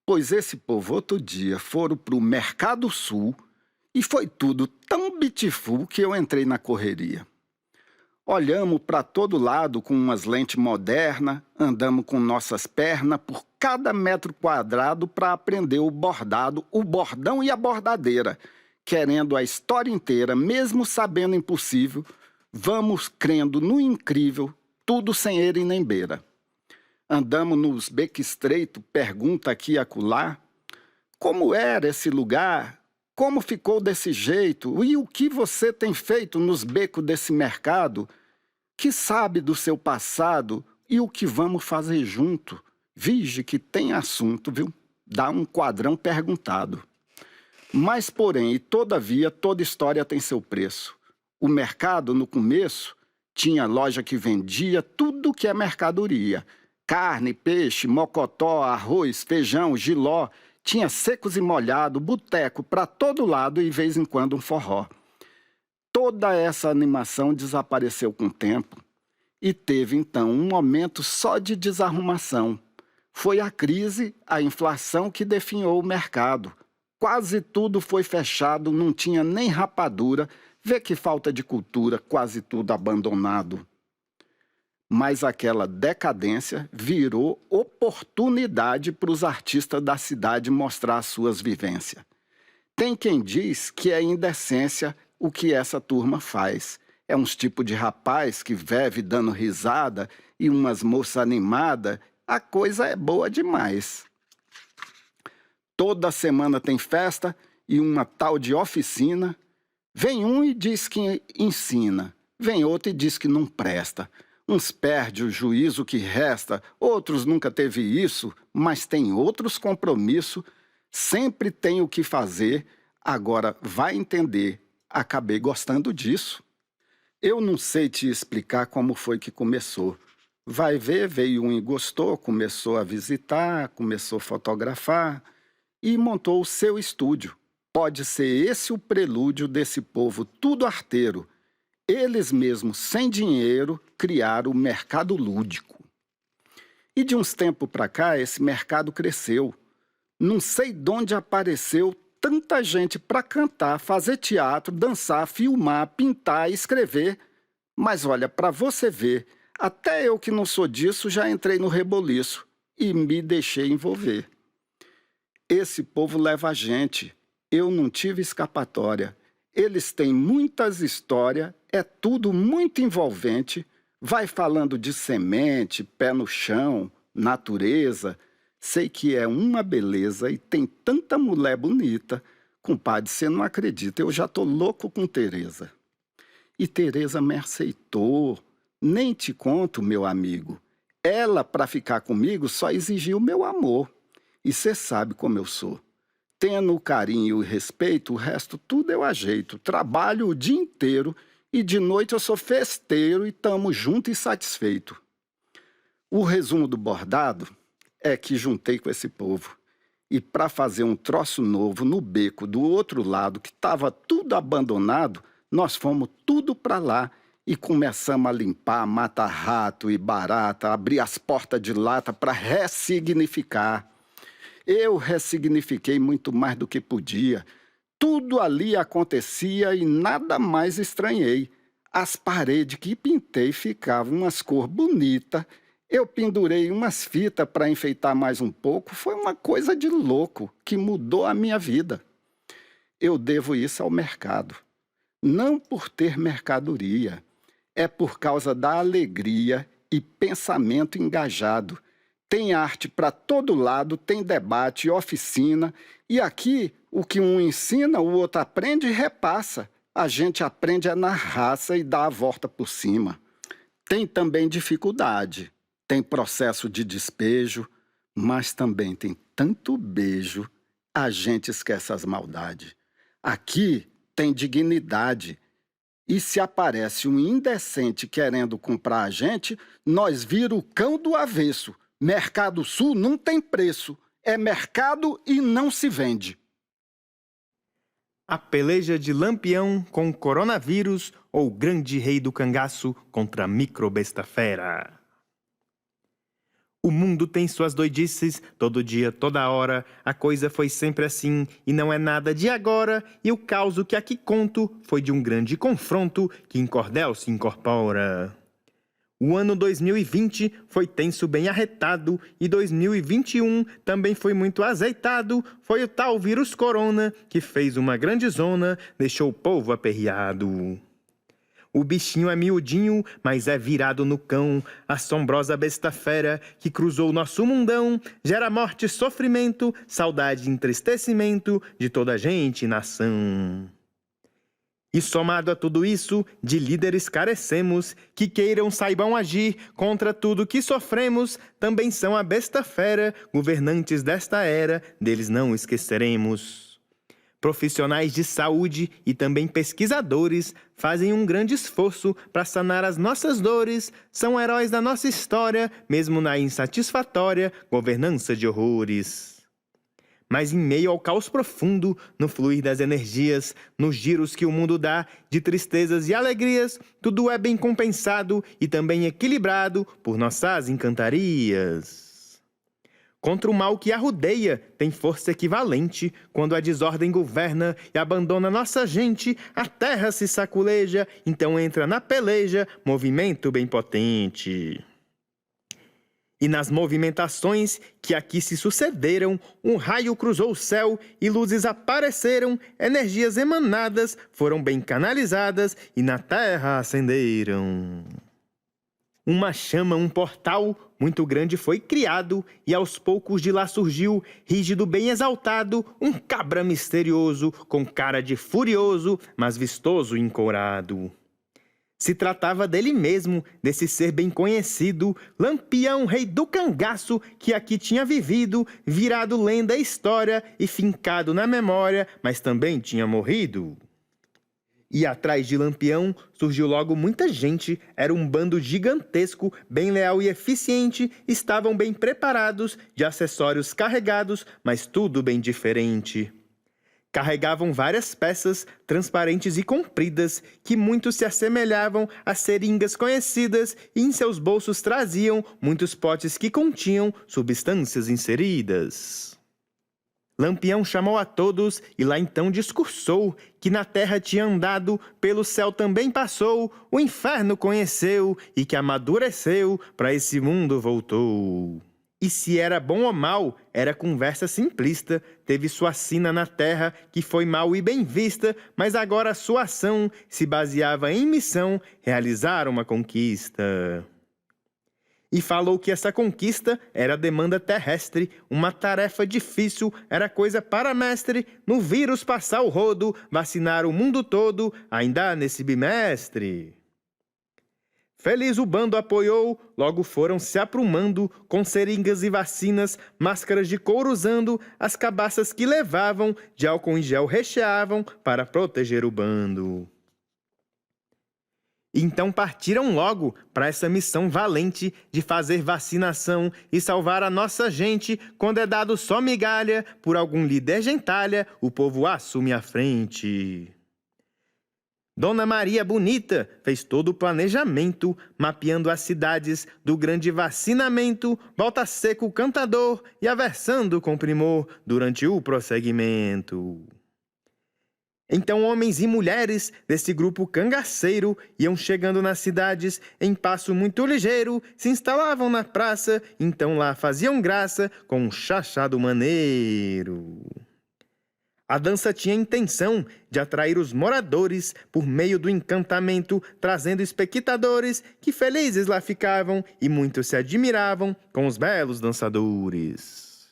pois esse povo outro dia foram para o Mercado Sul e foi tudo tão beautiful que eu entrei na correria. Olhamos para todo lado com umas lentes modernas, andamos com nossas pernas por cada metro quadrado para aprender o bordado, o bordão e a bordadeira. Querendo a história inteira, mesmo sabendo impossível, vamos crendo no incrível, tudo sem era e nem beira. Andamos nos becos estreitos, pergunta aqui e acolá, como era esse lugar? Como ficou desse jeito? E o que você tem feito nos becos desse mercado? Que sabe do seu passado e o que vamos fazer junto? Vige que tem assunto, viu? Dá um quadrão perguntado. Mas, porém, e todavia, toda história tem seu preço. O mercado, no começo, tinha loja que vendia tudo que é mercadoria. Carne, peixe, mocotó, arroz, feijão, jiló. Tinha secos e molhado, boteco para todo lado e, de vez em quando, um forró. Toda essa animação desapareceu com o tempo e teve, então, um momento só de desarrumação. Foi a crise, a inflação que definhou o mercado. Quase tudo foi fechado, não tinha nem rapadura. Vê que falta de cultura, quase tudo abandonado. Mas aquela decadência virou oportunidade para os artistas da cidade mostrar suas vivências. Tem quem diz que é indecência o que essa turma faz. É uns tipo de rapaz que vive dando risada e umas moças animadas. A coisa é boa demais. Toda semana tem festa e uma tal de oficina. Vem um e diz que ensina, vem outro e diz que não presta. Uns perdem o juízo que resta, outros nunca teve isso, mas tem outros compromissos, sempre tem o que fazer, agora vai entender, acabei gostando disso. Eu não sei te explicar como foi que começou. Vai ver, veio um e gostou, começou a visitar, começou a fotografar e montou o seu estúdio. Pode ser esse o prelúdio desse povo tudo arteiro. Eles mesmos, sem dinheiro, criaram o mercado lúdico. E de uns tempos para cá, esse mercado cresceu. Não sei de onde apareceu tanta gente para cantar, fazer teatro, dançar, filmar, pintar, escrever. Mas olha, para você ver, até eu que não sou disso já entrei no reboliço e me deixei envolver. Esse povo leva a gente. Eu não tive escapatória. Eles têm muitas histórias, é tudo muito envolvente. Vai falando de semente, pé no chão, natureza. Sei que é uma beleza e tem tanta mulher bonita. Compadre, você não acredita, eu já tô louco com Tereza. E Tereza me aceitou. Nem te conto, meu amigo. Ela, para ficar comigo, só exigiu meu amor. E você sabe como eu sou. Tendo o carinho e o respeito, o resto tudo eu ajeito. Trabalho o dia inteiro e de noite eu sou festeiro e tamo junto e satisfeito. O resumo do bordado é que juntei com esse povo. E para fazer um troço novo no beco do outro lado, que estava tudo abandonado, nós fomos tudo para lá e começamos a limpar, matar rato e barata, abrir as portas de lata para ressignificar. Eu ressignifiquei muito mais do que podia. Tudo ali acontecia e nada mais estranhei. As paredes que pintei ficavam umas cores bonitas. Eu pendurei umas fitas para enfeitar mais um pouco. Foi uma coisa de louco que mudou a minha vida. Eu devo isso ao mercado. Não por ter mercadoria. É por causa da alegria e pensamento engajado. Tem arte para todo lado, tem debate, oficina. E aqui, o que um ensina, o outro aprende e repassa. A gente aprende na raça e dá a volta por cima. Tem também dificuldade, tem processo de despejo, mas também tem tanto beijo, a gente esquece as maldades. Aqui tem dignidade. E se aparece um indecente querendo comprar a gente, nós vira o cão do avesso. Mercado Sul não tem preço, é mercado e não se vende. A peleja de Lampião com o coronavírus ou o grande rei do cangaço contra a microbesta fera. O mundo tem suas doidices, todo dia, toda hora, a coisa foi sempre assim e não é nada de agora, e o caos que aqui conto foi de um grande confronto que em cordel se incorpora. O ano 2020 foi tenso, bem arretado, e 2021 também foi muito azeitado. Foi o tal vírus corona que fez uma grande zona, deixou o povo aperreado. O bichinho é miudinho, mas é virado no cão. Assombrosa besta fera que cruzou nosso mundão. Gera morte e sofrimento, saudade e entristecimento de toda a gente e nação. E somado a tudo isso, de líderes carecemos, que queiram saibam agir contra tudo que sofremos, também são a besta fera, governantes desta era, deles não esqueceremos. Profissionais de saúde e também pesquisadores fazem um grande esforço para sanar as nossas dores, são heróis da nossa história, mesmo na insatisfatória governança de horrores. Mas em meio ao caos profundo, no fluir das energias, nos giros que o mundo dá, de tristezas e alegrias, tudo é bem compensado e também equilibrado por nossas encantarias. Contra o mal que a rodeia, tem força equivalente. Quando a desordem governa e abandona nossa gente, a terra se saculeja, então entra na peleja, movimento bem potente. E nas movimentações que aqui se sucederam, um raio cruzou o céu e luzes apareceram, energias emanadas foram bem canalizadas e na terra acenderam. Uma chama, um portal muito grande foi criado e aos poucos de lá surgiu, rígido bem exaltado, um cabra misterioso com cara de furioso, mas vistoso e encourado. Se tratava dele mesmo, desse ser bem conhecido, Lampião, rei do cangaço, que aqui tinha vivido, virado lenda e história e fincado na memória, mas também tinha morrido. E atrás de Lampião surgiu logo muita gente, era um bando gigantesco, bem leal e eficiente, estavam bem preparados, de acessórios carregados, mas tudo bem diferente. Carregavam várias peças, transparentes e compridas, que muito se assemelhavam a seringas conhecidas, e em seus bolsos traziam muitos potes que continham substâncias inseridas. Lampião chamou a todos e lá então discursou, que na terra tinha andado, pelo céu também passou, o inferno conheceu e que amadureceu, para esse mundo voltou. E se era bom ou mal, era conversa simplista, teve sua sina na terra, que foi mal e bem vista, mas agora sua ação se baseava em missão, realizar uma conquista. E falou que essa conquista era demanda terrestre, uma tarefa difícil, era coisa para mestre, no vírus passar o rodo, vacinar o mundo todo, ainda nesse bimestre. Feliz o bando apoiou, logo foram se aprumando, com seringas e vacinas, máscaras de couro usando, as cabaças que levavam, de álcool em gel recheavam, para proteger o bando. Então partiram logo para essa missão valente de fazer vacinação e salvar a nossa gente. Quando é dado só migalha por algum líder gentalha, o povo assume a frente. Dona Maria Bonita fez todo o planejamento, mapeando as cidades do grande vacinamento, volta seco o cantador e aversando com primor durante o prosseguimento. Então homens e mulheres desse grupo cangaceiro iam chegando nas cidades em passo muito ligeiro, se instalavam na praça, então lá faziam graça com um chachado maneiro. A dança tinha a intenção de atrair os moradores por meio do encantamento, trazendo espectadores que felizes lá ficavam e muitos se admiravam com os belos dançadores.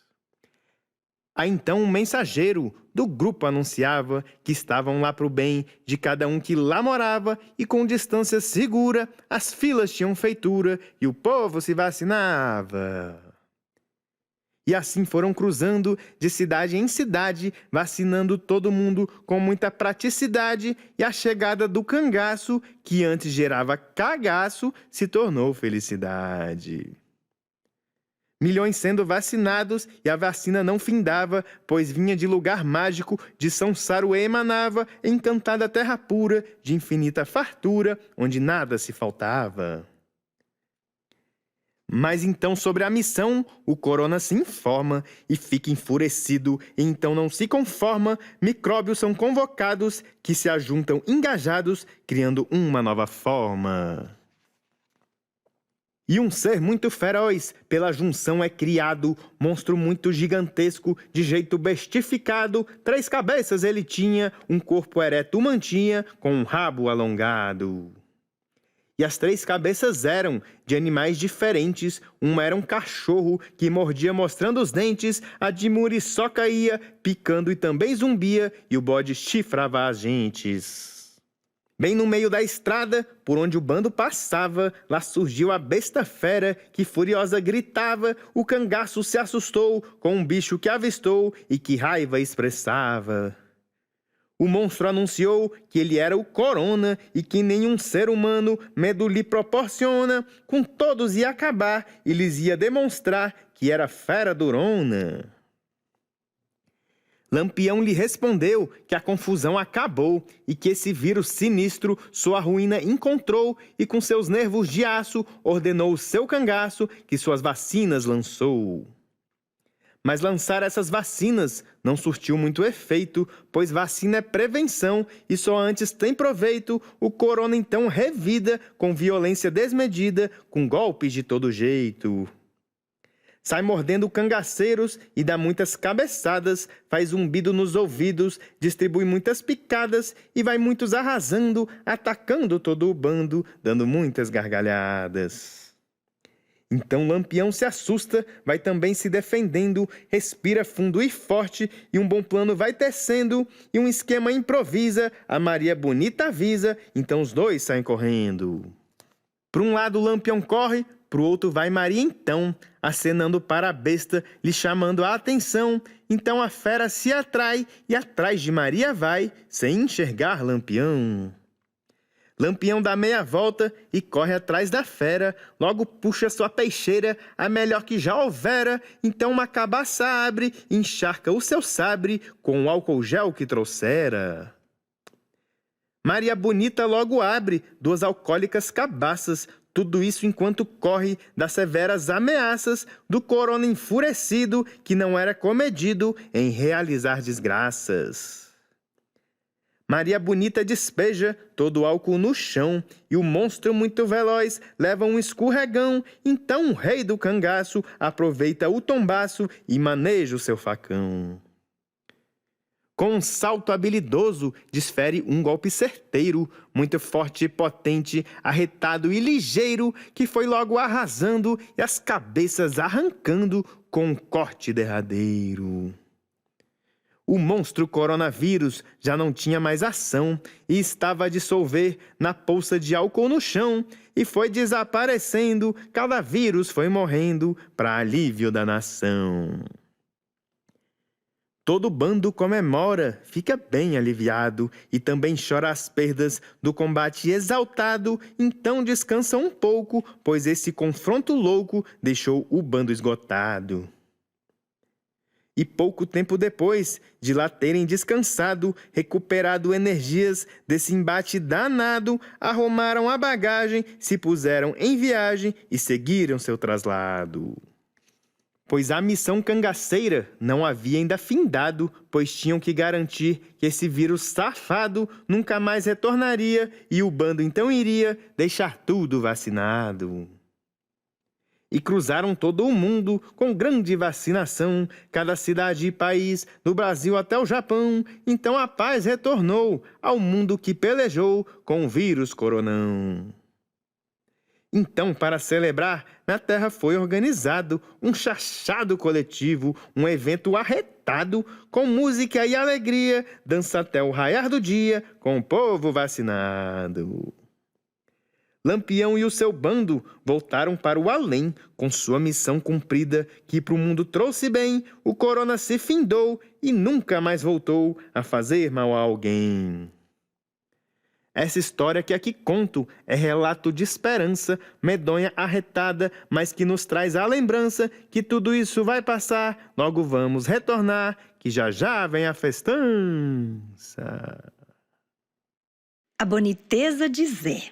Aí então um mensageiro do grupo anunciava que estavam lá pro bem de cada um que lá morava e com distância segura as filas tinham feitura e o povo se vacinava. E assim foram cruzando de cidade em cidade, vacinando todo mundo com muita praticidade e a chegada do cangaço, que antes gerava cagaço, se tornou felicidade. Milhões sendo vacinados e a vacina não findava, pois vinha de lugar mágico, de São Saruê emanava, encantada terra pura, de infinita fartura, onde nada se faltava. Mas então sobre a missão, o corona se informa e fica enfurecido, e então não se conforma, micróbios são convocados, que se ajuntam engajados, criando uma nova forma. E um ser muito feroz, pela junção é criado, monstro muito gigantesco, de jeito bestificado, 3 cabeças ele tinha, um corpo ereto mantinha, com um rabo alongado. E as 3 cabeças eram de animais diferentes, uma era um cachorro que mordia mostrando os dentes, a de muriçoca ia, picando e também zumbia, e o bode chifrava as gentes. Bem no meio da estrada, por onde o bando passava, lá surgiu a besta fera, que furiosa gritava, o cangaço se assustou com um bicho que avistou e que raiva expressava. O monstro anunciou que ele era o corona e que nenhum ser humano medo lhe proporciona, com todos ia acabar e lhes ia demonstrar que era fera durona. Lampião lhe respondeu que a confusão acabou e que esse vírus sinistro sua ruína encontrou e com seus nervos de aço ordenou o seu cangaço que suas vacinas lançou. Mas lançar essas vacinas não surtiu muito efeito, pois vacina é prevenção e só antes tem proveito. O corona então revida com violência desmedida, com golpes de todo jeito. Sai mordendo cangaceiros e dá muitas cabeçadas, faz zumbido nos ouvidos, distribui muitas picadas e vai muitos arrasando, atacando todo o bando, dando muitas gargalhadas. Então Lampião se assusta, vai também se defendendo, respira fundo e forte e um bom plano vai tecendo e um esquema improvisa, a Maria Bonita avisa, então os dois saem correndo. Para um lado Lampião corre, pro outro vai Maria então, acenando para a besta, lhe chamando a atenção. Então a fera se atrai e atrás de Maria vai, sem enxergar Lampião. Lampião dá meia volta e corre atrás da fera, logo puxa sua peixeira, a melhor que já houvera, então uma cabaça abre, encharca o seu sabre com o álcool gel que trouxera. Maria Bonita logo abre 2 alcoólicas cabaças, tudo isso enquanto corre das severas ameaças do corona enfurecido que não era comedido em realizar desgraças. Maria Bonita despeja todo o álcool no chão e o monstro muito veloz leva um escorregão. Então o rei do cangaço aproveita o tombaço e maneja o seu facão. Com um salto habilidoso, desfere um golpe certeiro, muito forte e potente, arretado e ligeiro, que foi logo arrasando e as cabeças arrancando com um corte derradeiro. O monstro coronavírus já não tinha mais ação e estava a dissolver na poça de álcool no chão e foi desaparecendo, cada vírus foi morrendo para alívio da nação. Todo bando comemora, fica bem aliviado e também chora as perdas do combate exaltado, então descansa um pouco, pois esse confronto louco deixou o bando esgotado. E pouco tempo depois de lá terem descansado, recuperado energias desse embate danado, arrumaram a bagagem, se puseram em viagem e seguiram seu traslado. Pois a missão cangaceira não havia ainda findado, pois tinham que garantir que esse vírus safado nunca mais retornaria e o bando então iria deixar tudo vacinado. E cruzaram todo o mundo com grande vacinação, cada cidade e país, do Brasil até o Japão. Então a paz retornou ao mundo que pelejou com o vírus coronão. Então, para celebrar, na Terra foi organizado um chachado coletivo, um evento arretado, com música e alegria, dança até o raiar do dia, com o povo vacinado. Lampião e o seu bando voltaram para o além, com sua missão cumprida, que pro mundo trouxe bem, o corona se findou e nunca mais voltou a fazer mal a alguém. Essa história que aqui conto é relato de esperança, medonha arretada, mas que nos traz a lembrança que tudo isso vai passar, logo vamos retornar, que já já vem a festança. A boniteza de Zé.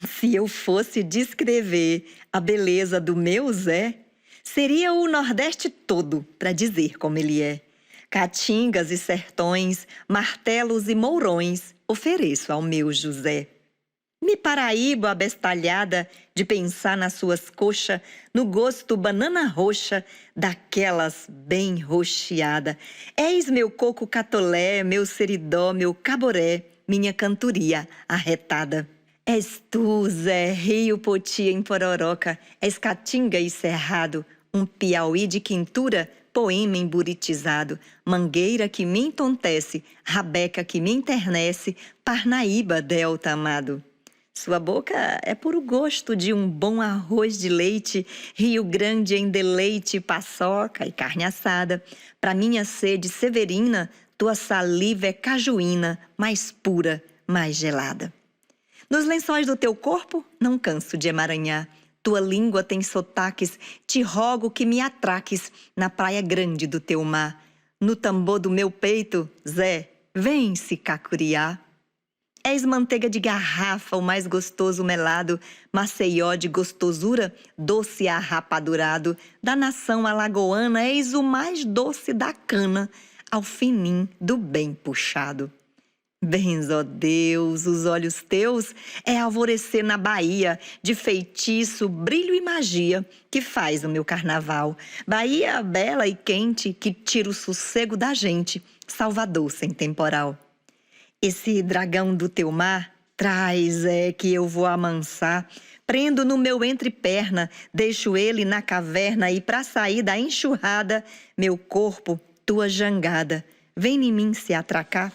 Se eu fosse descrever a beleza do meu Zé, seria o Nordeste todo para dizer como ele é. Caatingas e sertões, martelos e mourões, ofereço ao meu José. Me paraíbo abestalhada de pensar nas suas coxas, no gosto banana roxa, daquelas bem roxeada. Eis meu coco catolé, meu seridó, meu caboré, minha cantoria arretada. És tu, Zé, Rio, Poti em Pororoca, és Caatinga e Cerrado, um Piauí de quintura, poema emburitizado, mangueira que me entontece, rabeca que me enternece, Parnaíba, delta amado. Sua boca é puro gosto de um bom arroz de leite, Rio Grande em deleite, paçoca e carne assada. Pra minha sede severina, tua saliva é cajuína, mais pura, mais gelada. Nos lençóis do teu corpo, não canso de emaranhar. Tua língua tem sotaques, te rogo que me atraques na praia grande do teu mar. No tambor do meu peito, Zé, vem se cacuriar. És manteiga de garrafa, o mais gostoso melado, Maceió de gostosura, doce arrapadurado. Da nação alagoana, és o mais doce da cana, alfinim do bem puxado. Bens, ó Deus, os olhos teus é alvorecer na Bahia, de feitiço, brilho e magia, que faz o meu carnaval. Bahia bela e quente, que tira o sossego da gente, Salvador sem temporal. Esse dragão do teu mar, traz que eu vou amansar, prendo no meu entreperna, deixo ele na caverna e pra sair da enxurrada, meu corpo, tua jangada, vem em mim se atracar.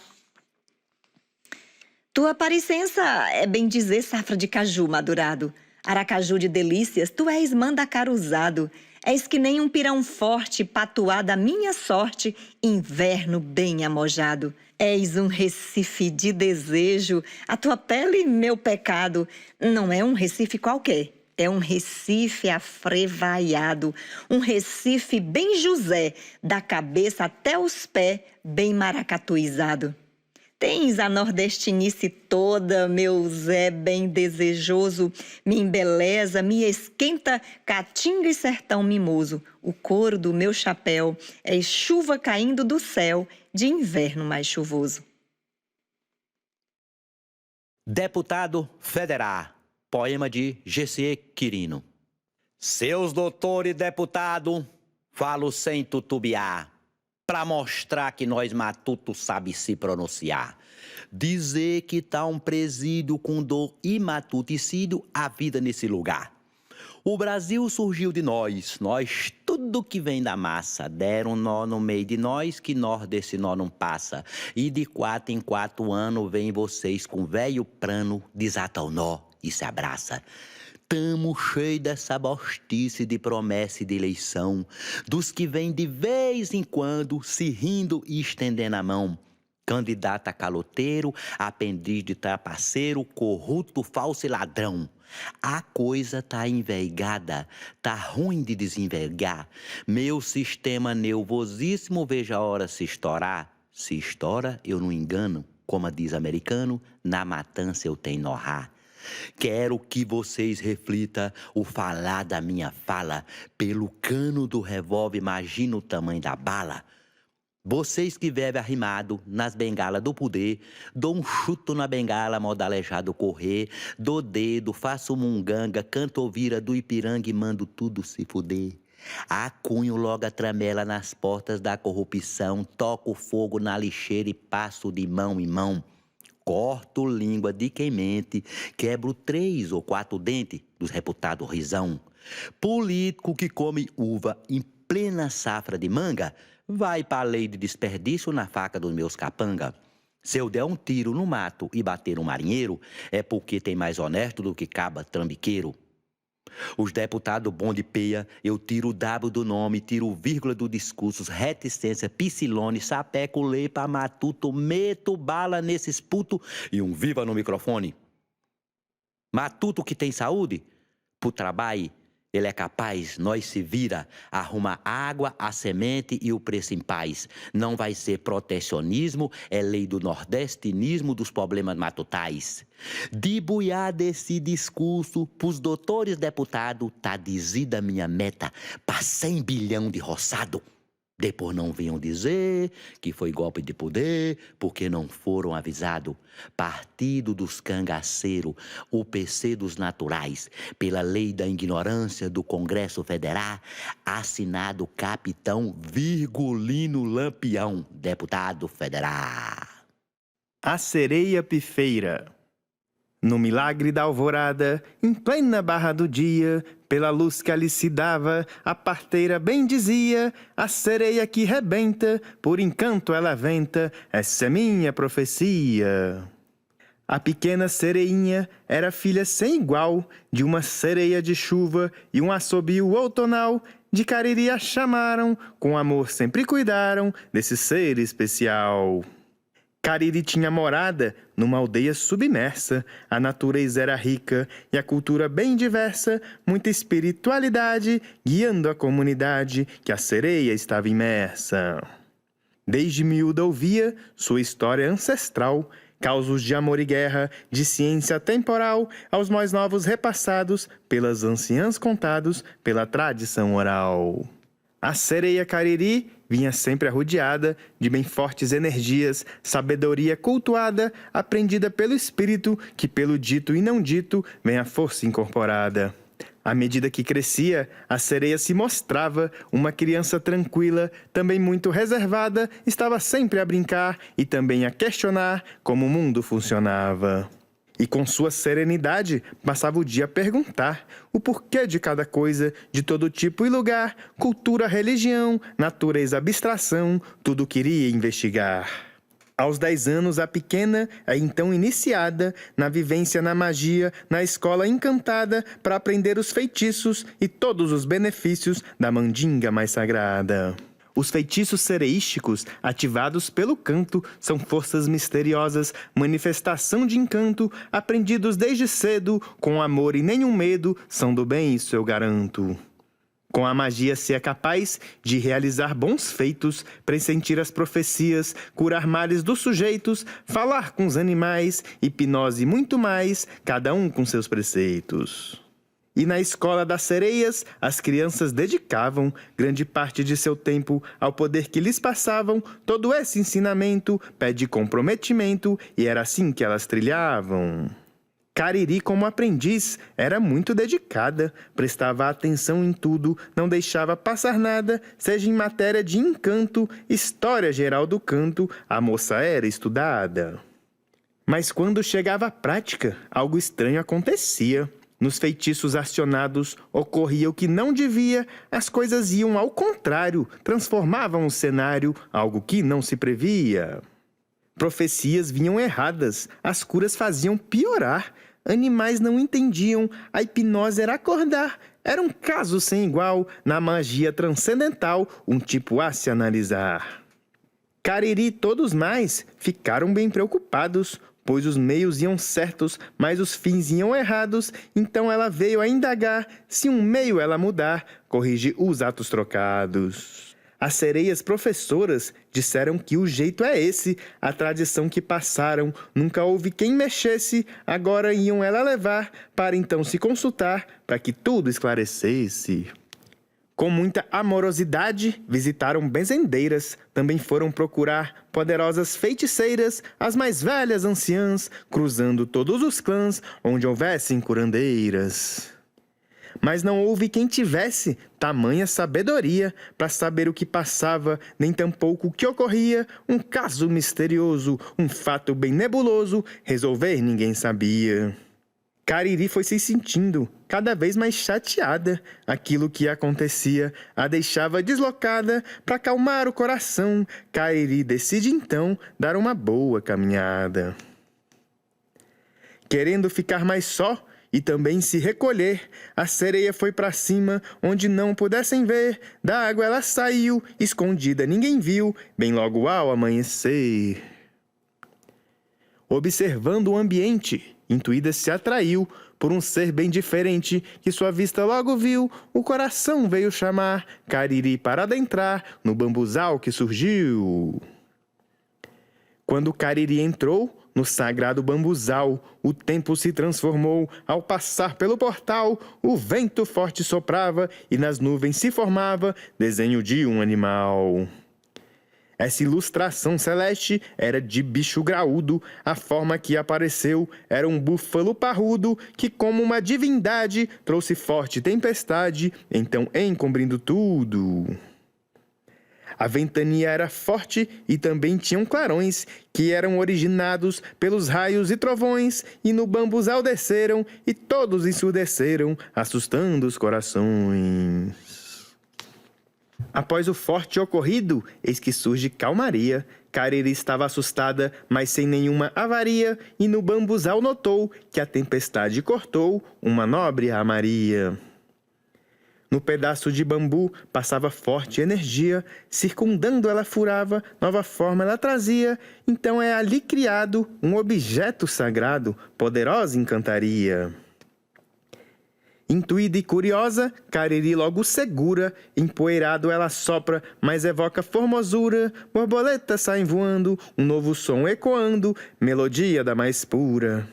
Tua parecença é bem dizer safra de caju madurado, Aracaju de delícias, tu és mandacaruzado, és que nem um pirão forte, patuá da minha sorte, inverno bem amojado. És um Recife de desejo, a tua pele meu pecado, não é um Recife qualquer, é um Recife afrevaiado, um Recife bem José, da cabeça até os pés, bem maracatuizado. Tens a nordestinice toda, meu Zé bem desejoso, me embeleza, me esquenta, caatinga e sertão mimoso. O couro do meu chapéu é chuva caindo do céu, de inverno mais chuvoso. Deputado Federal, poema de G.C. Quirino. Seus doutores deputado, falo sem tutubiar, pra mostrar que nós matuto sabe se pronunciar. Dizer que tá um presídio com dor e matuticídio a vida nesse lugar. O Brasil surgiu de nós tudo que vem da massa. Deram um nó no meio de nós, que nó desse nó não passa. E de 4 em 4 anos vem vocês com velho prano, desata o nó e se abraça. Tamo cheio dessa bostice de promessa e de eleição, dos que vêm de vez em quando se rindo e estendendo a mão. Candidato a caloteiro, aprendiz de trapaceiro, corrupto, falso e ladrão. A coisa tá envergada, tá ruim de desenvergar. Meu sistema nervosíssimo, veja a hora se estourar. Se estoura, eu não engano, como diz americano, na matança eu tenho norrar. Quero que vocês reflitam o falar da minha fala. Pelo cano do revólver, imagina o tamanho da bala. Vocês que vivem arrimado nas bengalas do poder, dou um chuto na bengala, modo aleijado correr, dou dedo, faço munganga, canto ouvira do Ipiranga e mando tudo se fuder. Acunho logo a tramela nas portas da corrupção, toco fogo na lixeira e passo de mão em mão. Corto língua de quem mente, quebro 3 ou 4 dentes dos reputados risão. Político que come uva em plena safra de manga, vai pra lei de desperdício na faca dos meus capanga. Se eu der um tiro no mato e bater um marinheiro, é porque tem mais honesto do que caba trambiqueiro. Os deputados bom de peia, eu tiro o W do nome, tiro o vírgula do discurso, reticência, psilone, sapeco, lepa, matuto, meto bala nesses puto e um viva no microfone. Matuto que tem saúde, pro trabalho, ele é capaz, nós se vira, arruma água, a semente e o preço em paz. Não vai ser protecionismo, é lei do nordestinismo dos problemas matutais. Debuiar desse discurso pros doutores deputados, tá dizida minha meta pra 100 bilhão de roçado. Depois não venham dizer que foi golpe de poder, porque não foram avisados. Partido dos cangaceiros, o PC dos naturais, pela lei da ignorância do Congresso Federal, assinado Capitão Virgulino Lampião, deputado federal. A sereia pifeira. No milagre da alvorada, em plena barra do dia, pela luz que ali se dava, a parteira bem dizia: a sereia que rebenta, por encanto ela venta, essa é minha profecia. A pequena sereinha era filha sem igual de uma sereia de chuva e um assobio outonal. De Cariri a chamaram, com amor sempre cuidaram desse ser especial. Cariri tinha morada numa aldeia submersa, a natureza era rica e a cultura bem diversa, muita espiritualidade guiando a comunidade que a sereia estava imersa. Desde miúda ouvia sua história ancestral, causos de amor e guerra, de ciência temporal, aos mais novos repassados, pelas anciãs contados, pela tradição oral. A sereia Cariri vinha sempre arrodeada de bem fortes energias, sabedoria cultuada, aprendida pelo espírito, que pelo dito e não dito vem a força incorporada. À medida que crescia, a sereia se mostrava uma criança tranquila, também muito reservada, estava sempre a brincar e também a questionar como o mundo funcionava. E com sua serenidade, passava o dia a perguntar o porquê de cada coisa, de todo tipo e lugar, cultura, religião, natureza, abstração, tudo queria investigar. Aos 10 anos, a pequena é então iniciada na vivência na magia, na escola encantada, para aprender os feitiços e todos os benefícios da mandinga mais sagrada. Os feitiços sereísticos, ativados pelo canto, são forças misteriosas, manifestação de encanto, aprendidos desde cedo, com amor e nenhum medo, são do bem, isso eu garanto. Com a magia se é capaz de realizar bons feitos, pressentir as profecias, curar males dos sujeitos, falar com os animais, hipnose e muito mais, cada um com seus preceitos. E na escola das sereias, as crianças dedicavam grande parte de seu tempo ao poder que lhes passavam. Todo esse ensinamento pede comprometimento e era assim que elas trilhavam. Cariri, como aprendiz, era muito dedicada, prestava atenção em tudo, não deixava passar nada, seja em matéria de encanto, história geral do canto, a moça era estudada. Mas quando chegava à prática, algo estranho acontecia. Nos feitiços acionados ocorria o que não devia, as coisas iam ao contrário, transformavam o cenário, algo que não se previa. Profecias vinham erradas, as curas faziam piorar, animais não entendiam, a hipnose era acordar, era um caso sem igual, na magia transcendental, um tipo a se analisar. Cariri e todos mais ficaram bem preocupados, pois os meios iam certos, mas os fins iam errados, então ela veio a indagar, se um meio ela mudar, corrige os atos trocados. As sereias professoras disseram que o jeito é esse, a tradição que passaram, nunca houve quem mexesse, agora iam ela levar, para então se consultar, para que tudo esclarecesse. Com muita amorosidade, visitaram benzendeiras, também foram procurar poderosas feiticeiras, as mais velhas anciãs, cruzando todos os clãs, onde houvessem curandeiras. Mas não houve quem tivesse tamanha sabedoria para saber o que passava, nem tampouco o que ocorria, um caso misterioso, um fato bem nebuloso, resolver ninguém sabia. Cariri foi se sentindo cada vez mais chateada. Aquilo que acontecia a deixava deslocada. Para acalmar o coração, Cariri decide então dar uma boa caminhada. Querendo ficar mais só e também se recolher. A sereia foi para cima, onde não pudessem ver. Da água ela saiu, escondida ninguém viu, bem logo ao amanhecer. Observando o ambiente, Intuída se atraiu por um ser bem diferente, que sua vista logo viu. O coração veio chamar Cariri para adentrar no bambuzal que surgiu. Quando Cariri entrou no sagrado bambuzal, o tempo se transformou. Ao passar pelo portal, o vento forte soprava e nas nuvens se formava desenho de um animal. Essa ilustração celeste era de bicho graúdo. A forma que apareceu era um búfalo parrudo, que como uma divindade trouxe forte tempestade, então encobrindo tudo. A ventania era forte e também tinham clarões, que eram originados pelos raios e trovões, e no bambuzal desceram, e todos ensurdeceram, assustando os corações. Após o forte ocorrido, eis que surge calmaria. Cariri estava assustada, mas sem nenhuma avaria, e no bambuzal notou que a tempestade cortou uma nobre Maria. No pedaço de bambu passava forte energia, circundando ela furava, nova forma ela trazia, então é ali criado um objeto sagrado, poderosa encantaria. Intuída e curiosa, Cariri logo segura, empoeirado ela sopra, mas evoca formosura, borboletas saem voando, um novo som ecoando, melodia da mais pura.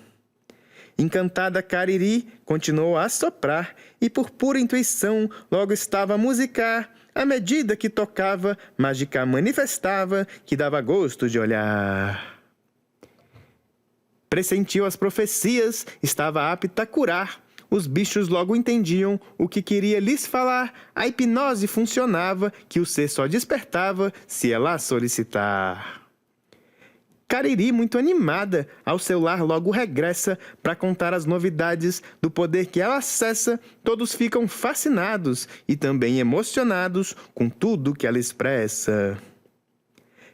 Encantada Cariri continuou a soprar, e por pura intuição logo estava a musicar. À medida que tocava, mágica manifestava, que dava gosto de olhar. Pressentiu as profecias, estava apta a curar. Os bichos logo entendiam o que queria lhes falar. A hipnose funcionava, que o ser só despertava se ela solicitar. Cariri, muito animada, ao seu lar logo regressa para contar as novidades do poder que ela acessa. Todos ficam fascinados e também emocionados com tudo que ela expressa.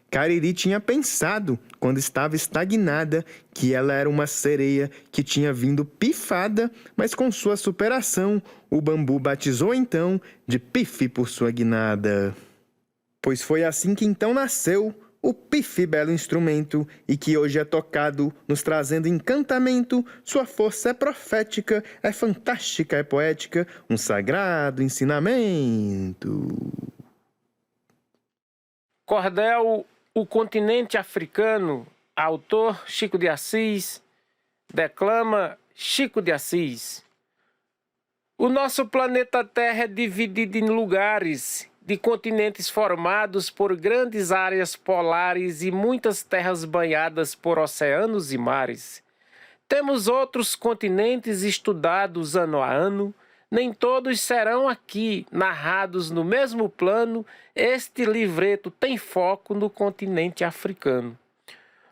Cariri tinha pensado, quando estava estagnada, que ela era uma sereia que tinha vindo pifada, mas com sua superação, o bambu batizou então de Pife por sua guinada. Pois foi assim que então nasceu o Pife, belo instrumento, e que hoje é tocado, nos trazendo encantamento. Sua força é profética, é fantástica, é poética, um sagrado ensinamento. Cordel, O Continente Africano, autor Chico de Assis, declama Chico de Assis. O nosso planeta Terra é dividido em lugares, de continentes formados por grandes áreas polares e muitas terras banhadas por oceanos e mares. Temos outros continentes estudados ano a ano, nem todos serão aqui narrados no mesmo plano. Este livreto tem foco no continente africano.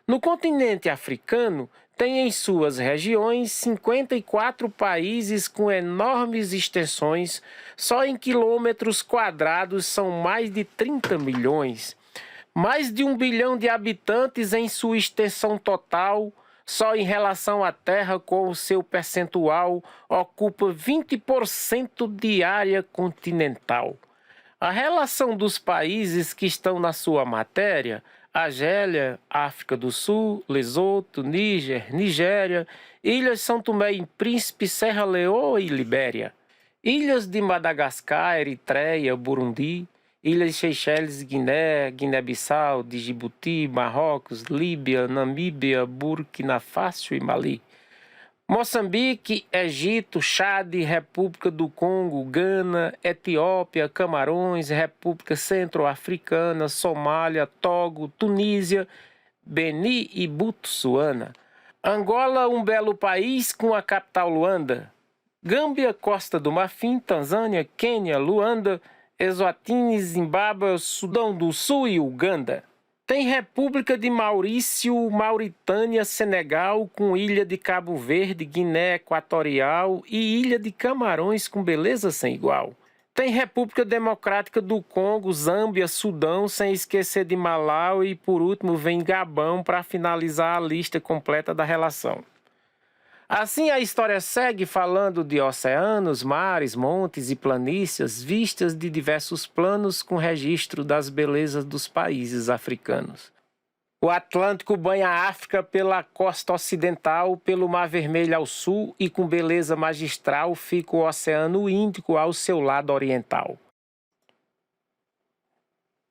No continente africano, tem em suas regiões 54 países com enormes extensões, só em quilômetros quadrados são mais de 30 milhões. Mais de 1 bilhão de habitantes em sua extensão total, só em relação à Terra com o seu percentual, ocupa 20% de área continental. A relação dos países que estão na sua matéria, Argélia, África do Sul, Lesoto, Níger, Nigéria, Ilhas São Tomé e Príncipe, Serra Leoa e Libéria, Ilhas de Madagascar, Eritreia, Burundi, Ilhas Seychelles, Guiné, Guiné-Bissau, Djibouti, Marrocos, Líbia, Namíbia, Burkina Faso e Mali, Moçambique, Egito, Chade, República do Congo, Gana, Etiópia, Camarões, República Centro-Africana, Somália, Togo, Tunísia, Beni e Botsuana. Angola, um belo país com a capital Luanda. Gâmbia, Costa do Marfim, Tanzânia, Quênia, Luanda, Eswatini, Zimbábue, Sudão do Sul e Uganda. Tem República de Maurício, Mauritânia, Senegal, com Ilha de Cabo Verde, Guiné Equatorial e Ilha de Camarões com beleza sem igual. Tem República Democrática do Congo, Zâmbia, Sudão, sem esquecer de Malau e por último vem Gabão para finalizar a lista completa da relação. Assim, a história segue falando de oceanos, mares, montes e planícies vistas de diversos planos com registro das belezas dos países africanos. O Atlântico banha a África pela costa ocidental, pelo Mar Vermelho ao sul e com beleza magistral fica o Oceano Índico ao seu lado oriental.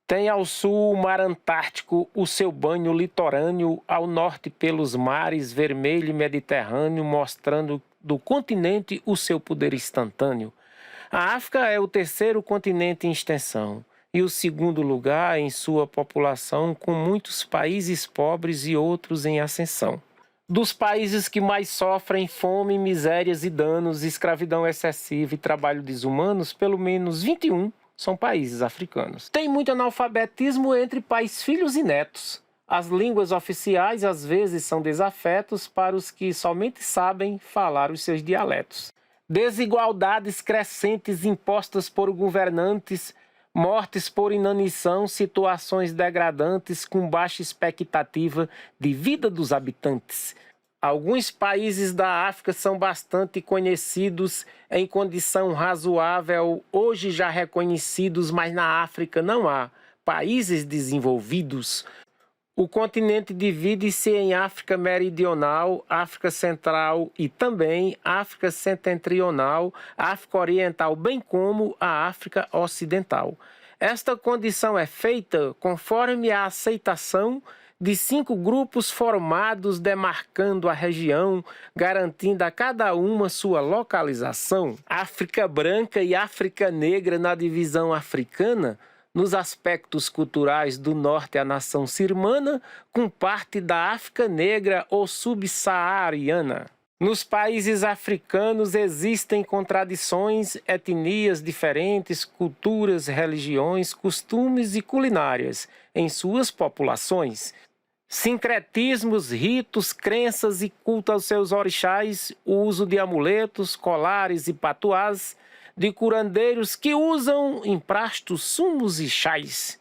Tem ao sul o Mar Antártico, o seu banho litorâneo, ao norte pelos mares Vermelho e Mediterrâneo, mostrando do continente o seu poder instantâneo. A África é o terceiro continente em extensão e o segundo lugar em sua população, com muitos países pobres e outros em ascensão. Dos países que mais sofrem fome, misérias e danos, escravidão excessiva e trabalho desumanos, pelo menos 21 são países africanos. Tem muito analfabetismo entre pais, filhos e netos. As línguas oficiais às vezes são desafetos para os que somente sabem falar os seus dialetos. Desigualdades crescentes impostas por governantes, mortes por inanição, situações degradantes com baixa expectativa de vida dos habitantes. Alguns países da África são bastante conhecidos em condição razoável, hoje já reconhecidos, mas na África não há países desenvolvidos. O continente divide-se em África Meridional, África Central e também África Setentrional, África Oriental, bem como a África Ocidental. Esta condição é feita conforme a aceitação de 5 grupos formados demarcando a região, garantindo a cada uma sua localização. África Branca e África Negra na divisão africana, nos aspectos culturais do norte a nação cirmana, com parte da África Negra ou subsaariana. Nos países africanos existem contradições, etnias diferentes, culturas, religiões, costumes e culinárias em suas populações. Sincretismos, ritos, crenças e culto aos seus orixás, o uso de amuletos, colares e patuás, de curandeiros que usam em prastos sumos e chás.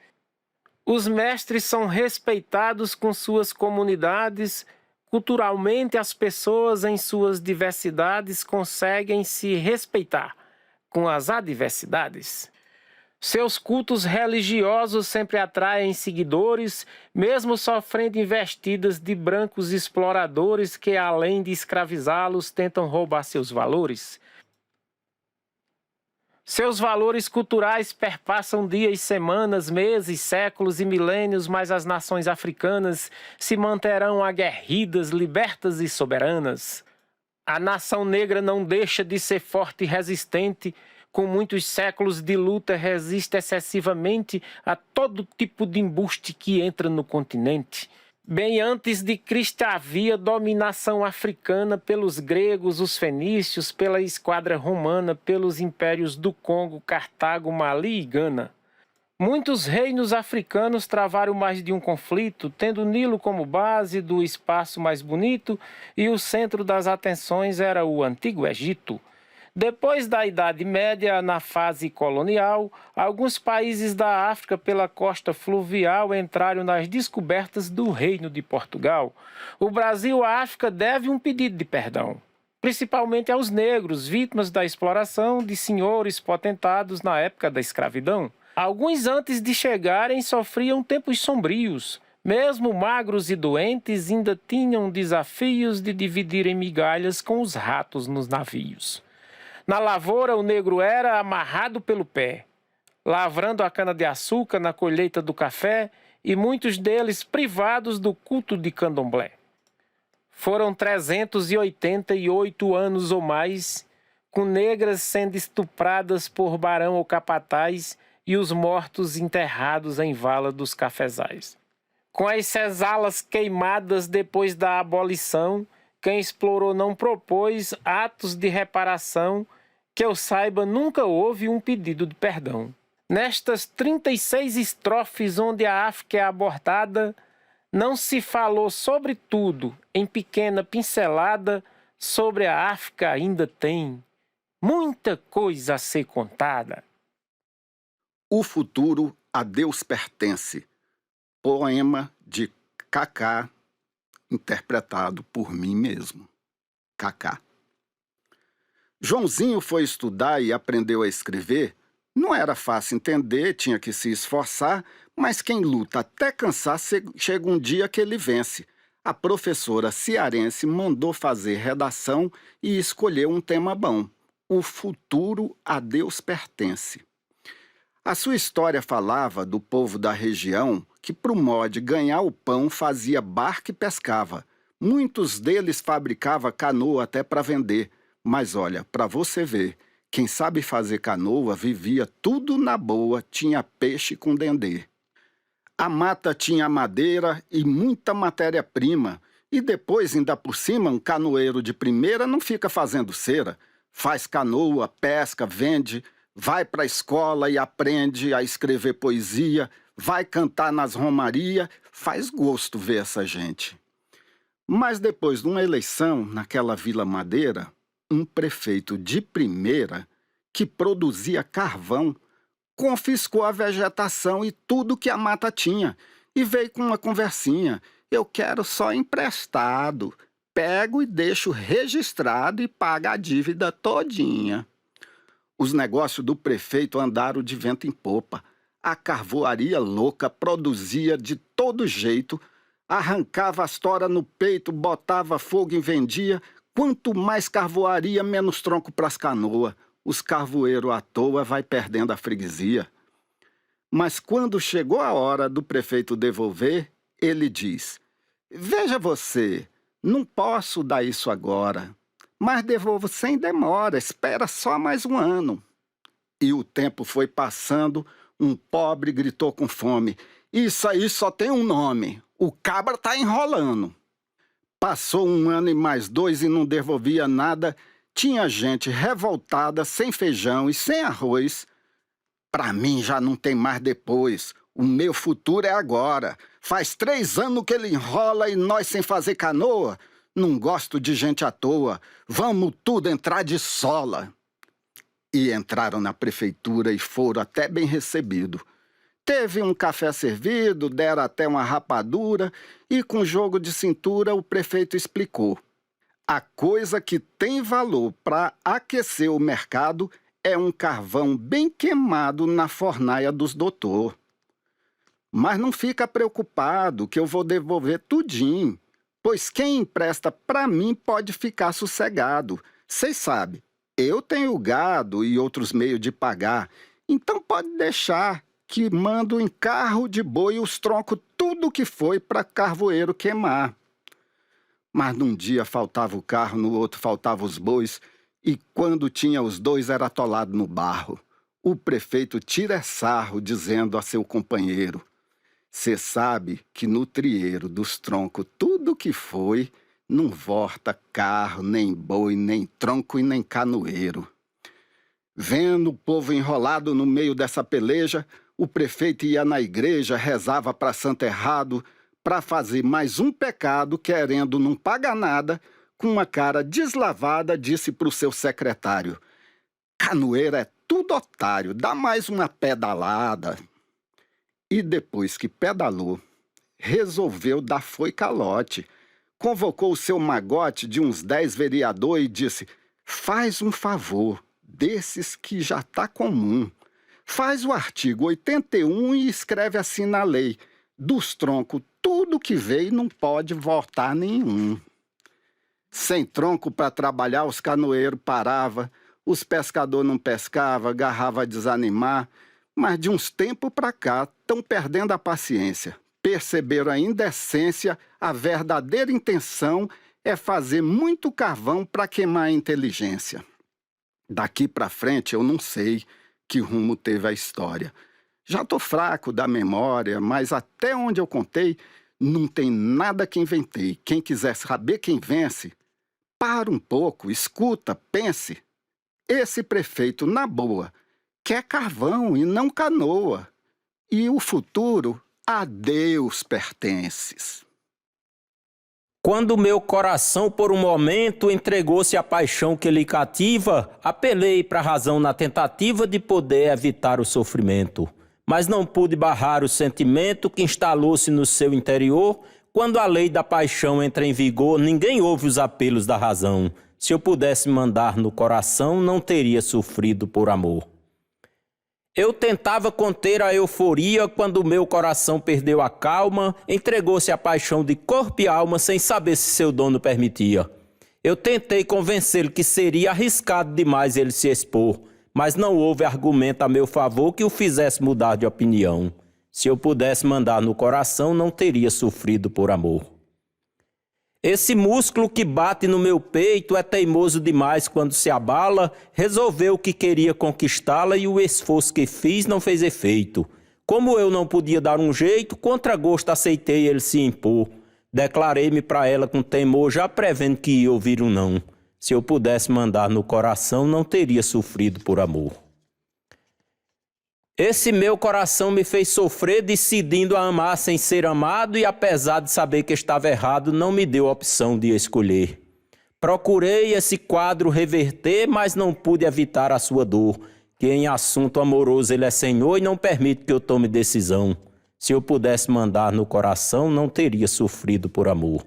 Os mestres são respeitados com suas comunidades. Culturalmente, as pessoas em suas diversidades conseguem se respeitar com as adversidades. Seus cultos religiosos sempre atraem seguidores, mesmo sofrendo investidas de brancos exploradores que, além de escravizá-los, tentam roubar seus valores. Seus valores culturais perpassam dias, semanas, meses, séculos e milênios, mas as nações africanas se manterão aguerridas, libertas e soberanas. A nação negra não deixa de ser forte e resistente. Com muitos séculos de luta, resiste excessivamente a todo tipo de embuste que entra no continente. Bem antes de Cristo havia dominação africana pelos gregos, os fenícios, pela esquadra romana, pelos impérios do Congo, Cartago, Mali e Gana. Muitos reinos africanos travaram mais de um conflito, tendo o Nilo como base do espaço mais bonito, e o centro das atenções era o Antigo Egito. Depois da Idade Média, na fase colonial, alguns países da África pela costa fluvial entraram nas descobertas do Reino de Portugal. O Brasil à África deve um pedido de perdão, principalmente aos negros, vítimas da exploração de senhores potentados na época da escravidão. Alguns antes de chegarem sofriam tempos sombrios. Mesmo magros e doentes ainda tinham desafios de dividirem migalhas com os ratos nos navios. Na lavoura, o negro era amarrado pelo pé, lavrando a cana-de-açúcar na colheita do café e muitos deles privados do culto de candomblé. Foram 388 anos ou mais, com negras sendo estupradas por barão ou capataz e os mortos enterrados em vala dos cafezais. Com as cesalas queimadas depois da abolição, quem explorou não propôs atos de reparação. Que eu saiba, nunca houve um pedido de perdão. Nestas 36 estrofes onde a África é abordada, não se falou sobre tudo, em pequena pincelada, sobre a África ainda tem muita coisa a ser contada. O futuro a Deus pertence. Poema de Kaká, interpretado por mim mesmo. KKKKK. Joãozinho foi estudar e aprendeu a escrever. Não era fácil entender, tinha que se esforçar, mas quem luta até cansar, chega um dia que ele vence. A professora cearense mandou fazer redação e escolheu um tema bom: o futuro a Deus pertence. A sua história falava do povo da região que, pro modo de ganhar o pão, fazia barco e pescava. Muitos deles fabricavam canoa até para vender. Mas olha, para você ver, quem sabe fazer canoa vivia tudo na boa, tinha peixe com dendê. A mata tinha madeira e muita matéria-prima. E depois, ainda por cima, um canoeiro de primeira não fica fazendo cera. Faz canoa, pesca, vende, vai para a escola e aprende a escrever poesia, vai cantar nas romarias, faz gosto ver essa gente. Mas depois de uma eleição naquela Vila Madeira, um prefeito de primeira, que produzia carvão, confiscou a vegetação e tudo que a mata tinha e veio com uma conversinha: eu quero só emprestado, pego e deixo registrado e pago a dívida todinha. Os negócios do prefeito andaram de vento em popa. A carvoaria louca produzia de todo jeito, arrancava as toras no peito, botava fogo e vendia. Quanto mais carvoaria, menos tronco para as canoas. Os carvoeiros à toa vai perdendo a freguesia. Mas quando chegou a hora do prefeito devolver, ele diz: veja você, não posso dar isso agora, mas devolvo sem demora, espera só mais um ano. E o tempo foi passando, um pobre gritou com fome: isso aí só tem um nome, o cabra tá enrolando. Passou um ano e mais 2 e não devolvia nada. Tinha gente revoltada, sem feijão e sem arroz. Pra mim já não tem mais depois. O meu futuro é agora. Faz 3 anos que ele enrola e nós sem fazer canoa. Não gosto de gente à toa. Vamos tudo entrar de sola. E entraram na prefeitura e foram até bem recebidos. Teve um café servido, deram até uma rapadura e, com jogo de cintura, o prefeito explicou: a coisa que tem valor para aquecer o mercado é um carvão bem queimado na fornaia dos doutor. Mas não fica preocupado que eu vou devolver tudinho, pois quem empresta para mim pode ficar sossegado. Vocês sabem, eu tenho gado e outros meios de pagar, então pode deixar que mando em carro de boi os troncos tudo que foi para carvoeiro queimar. Mas num dia faltava o carro, no outro faltava os bois, e quando tinha os 2 era atolado no barro. O prefeito tira sarro dizendo a seu companheiro: cê sabe que no trieiro dos troncos tudo que foi, não volta carro, nem boi, nem tronco e nem canoeiro. Vendo o povo enrolado no meio dessa peleja, o prefeito ia na igreja, rezava para santo errado, para fazer mais um pecado, querendo não pagar nada, com uma cara deslavada, disse para o seu secretário: canoeiro é tudo otário, dá mais uma pedalada. E depois que pedalou, resolveu dar foi calote. Convocou o seu magote de uns 10 vereadores e disse: faz um favor, desses que já tá comum. Faz o artigo 81 e escreve assim na lei: dos troncos, tudo que veio não pode voltar nenhum. Sem tronco para trabalhar, os canoeiros paravam, os pescadores não pescavam, agarrava a desanimar, mas de uns tempos para cá estão perdendo a paciência. Perceberam a indecência, a verdadeira intenção é fazer muito carvão para queimar a inteligência. Daqui para frente eu não sei que rumo teve a história. Já estou fraco da memória, mas até onde eu contei, não tem nada que inventei. Quem quiser saber quem vence, para um pouco, escuta, pense. Esse prefeito, na boa, quer carvão e não canoa. E o futuro a Deus pertences. Quando meu coração por um momento entregou-se à paixão que lhe cativa, apelei para a razão na tentativa de poder evitar o sofrimento. Mas não pude barrar o sentimento que instalou-se no seu interior quando a lei da paixão entra em vigor, ninguém ouve os apelos da razão. Se eu pudesse mandar no coração, não teria sofrido por amor. Eu tentava conter a euforia quando o meu coração perdeu a calma, entregou-se à paixão de corpo e alma sem saber se seu dono permitia. Eu tentei convencê-lo que seria arriscado demais ele se expor, mas não houve argumento a meu favor que o fizesse mudar de opinião. Se eu pudesse mandar no coração, não teria sofrido por amor. Esse músculo que bate no meu peito é teimoso demais quando se abala, resolveu que queria conquistá-la e o esforço que fiz não fez efeito. Como eu não podia dar um jeito, contra gosto aceitei ele se impor. Declarei-me para ela com temor, já prevendo que ia ouvir um não. Se eu pudesse mandar no coração, não teria sofrido por amor. Esse meu coração me fez sofrer decidindo a amar sem ser amado e apesar de saber que estava errado, não me deu a opção de escolher. Procurei esse quadro reverter, mas não pude evitar a sua dor, que em assunto amoroso ele é senhor e não permite que eu tome decisão. Se eu pudesse mandar no coração, não teria sofrido por amor.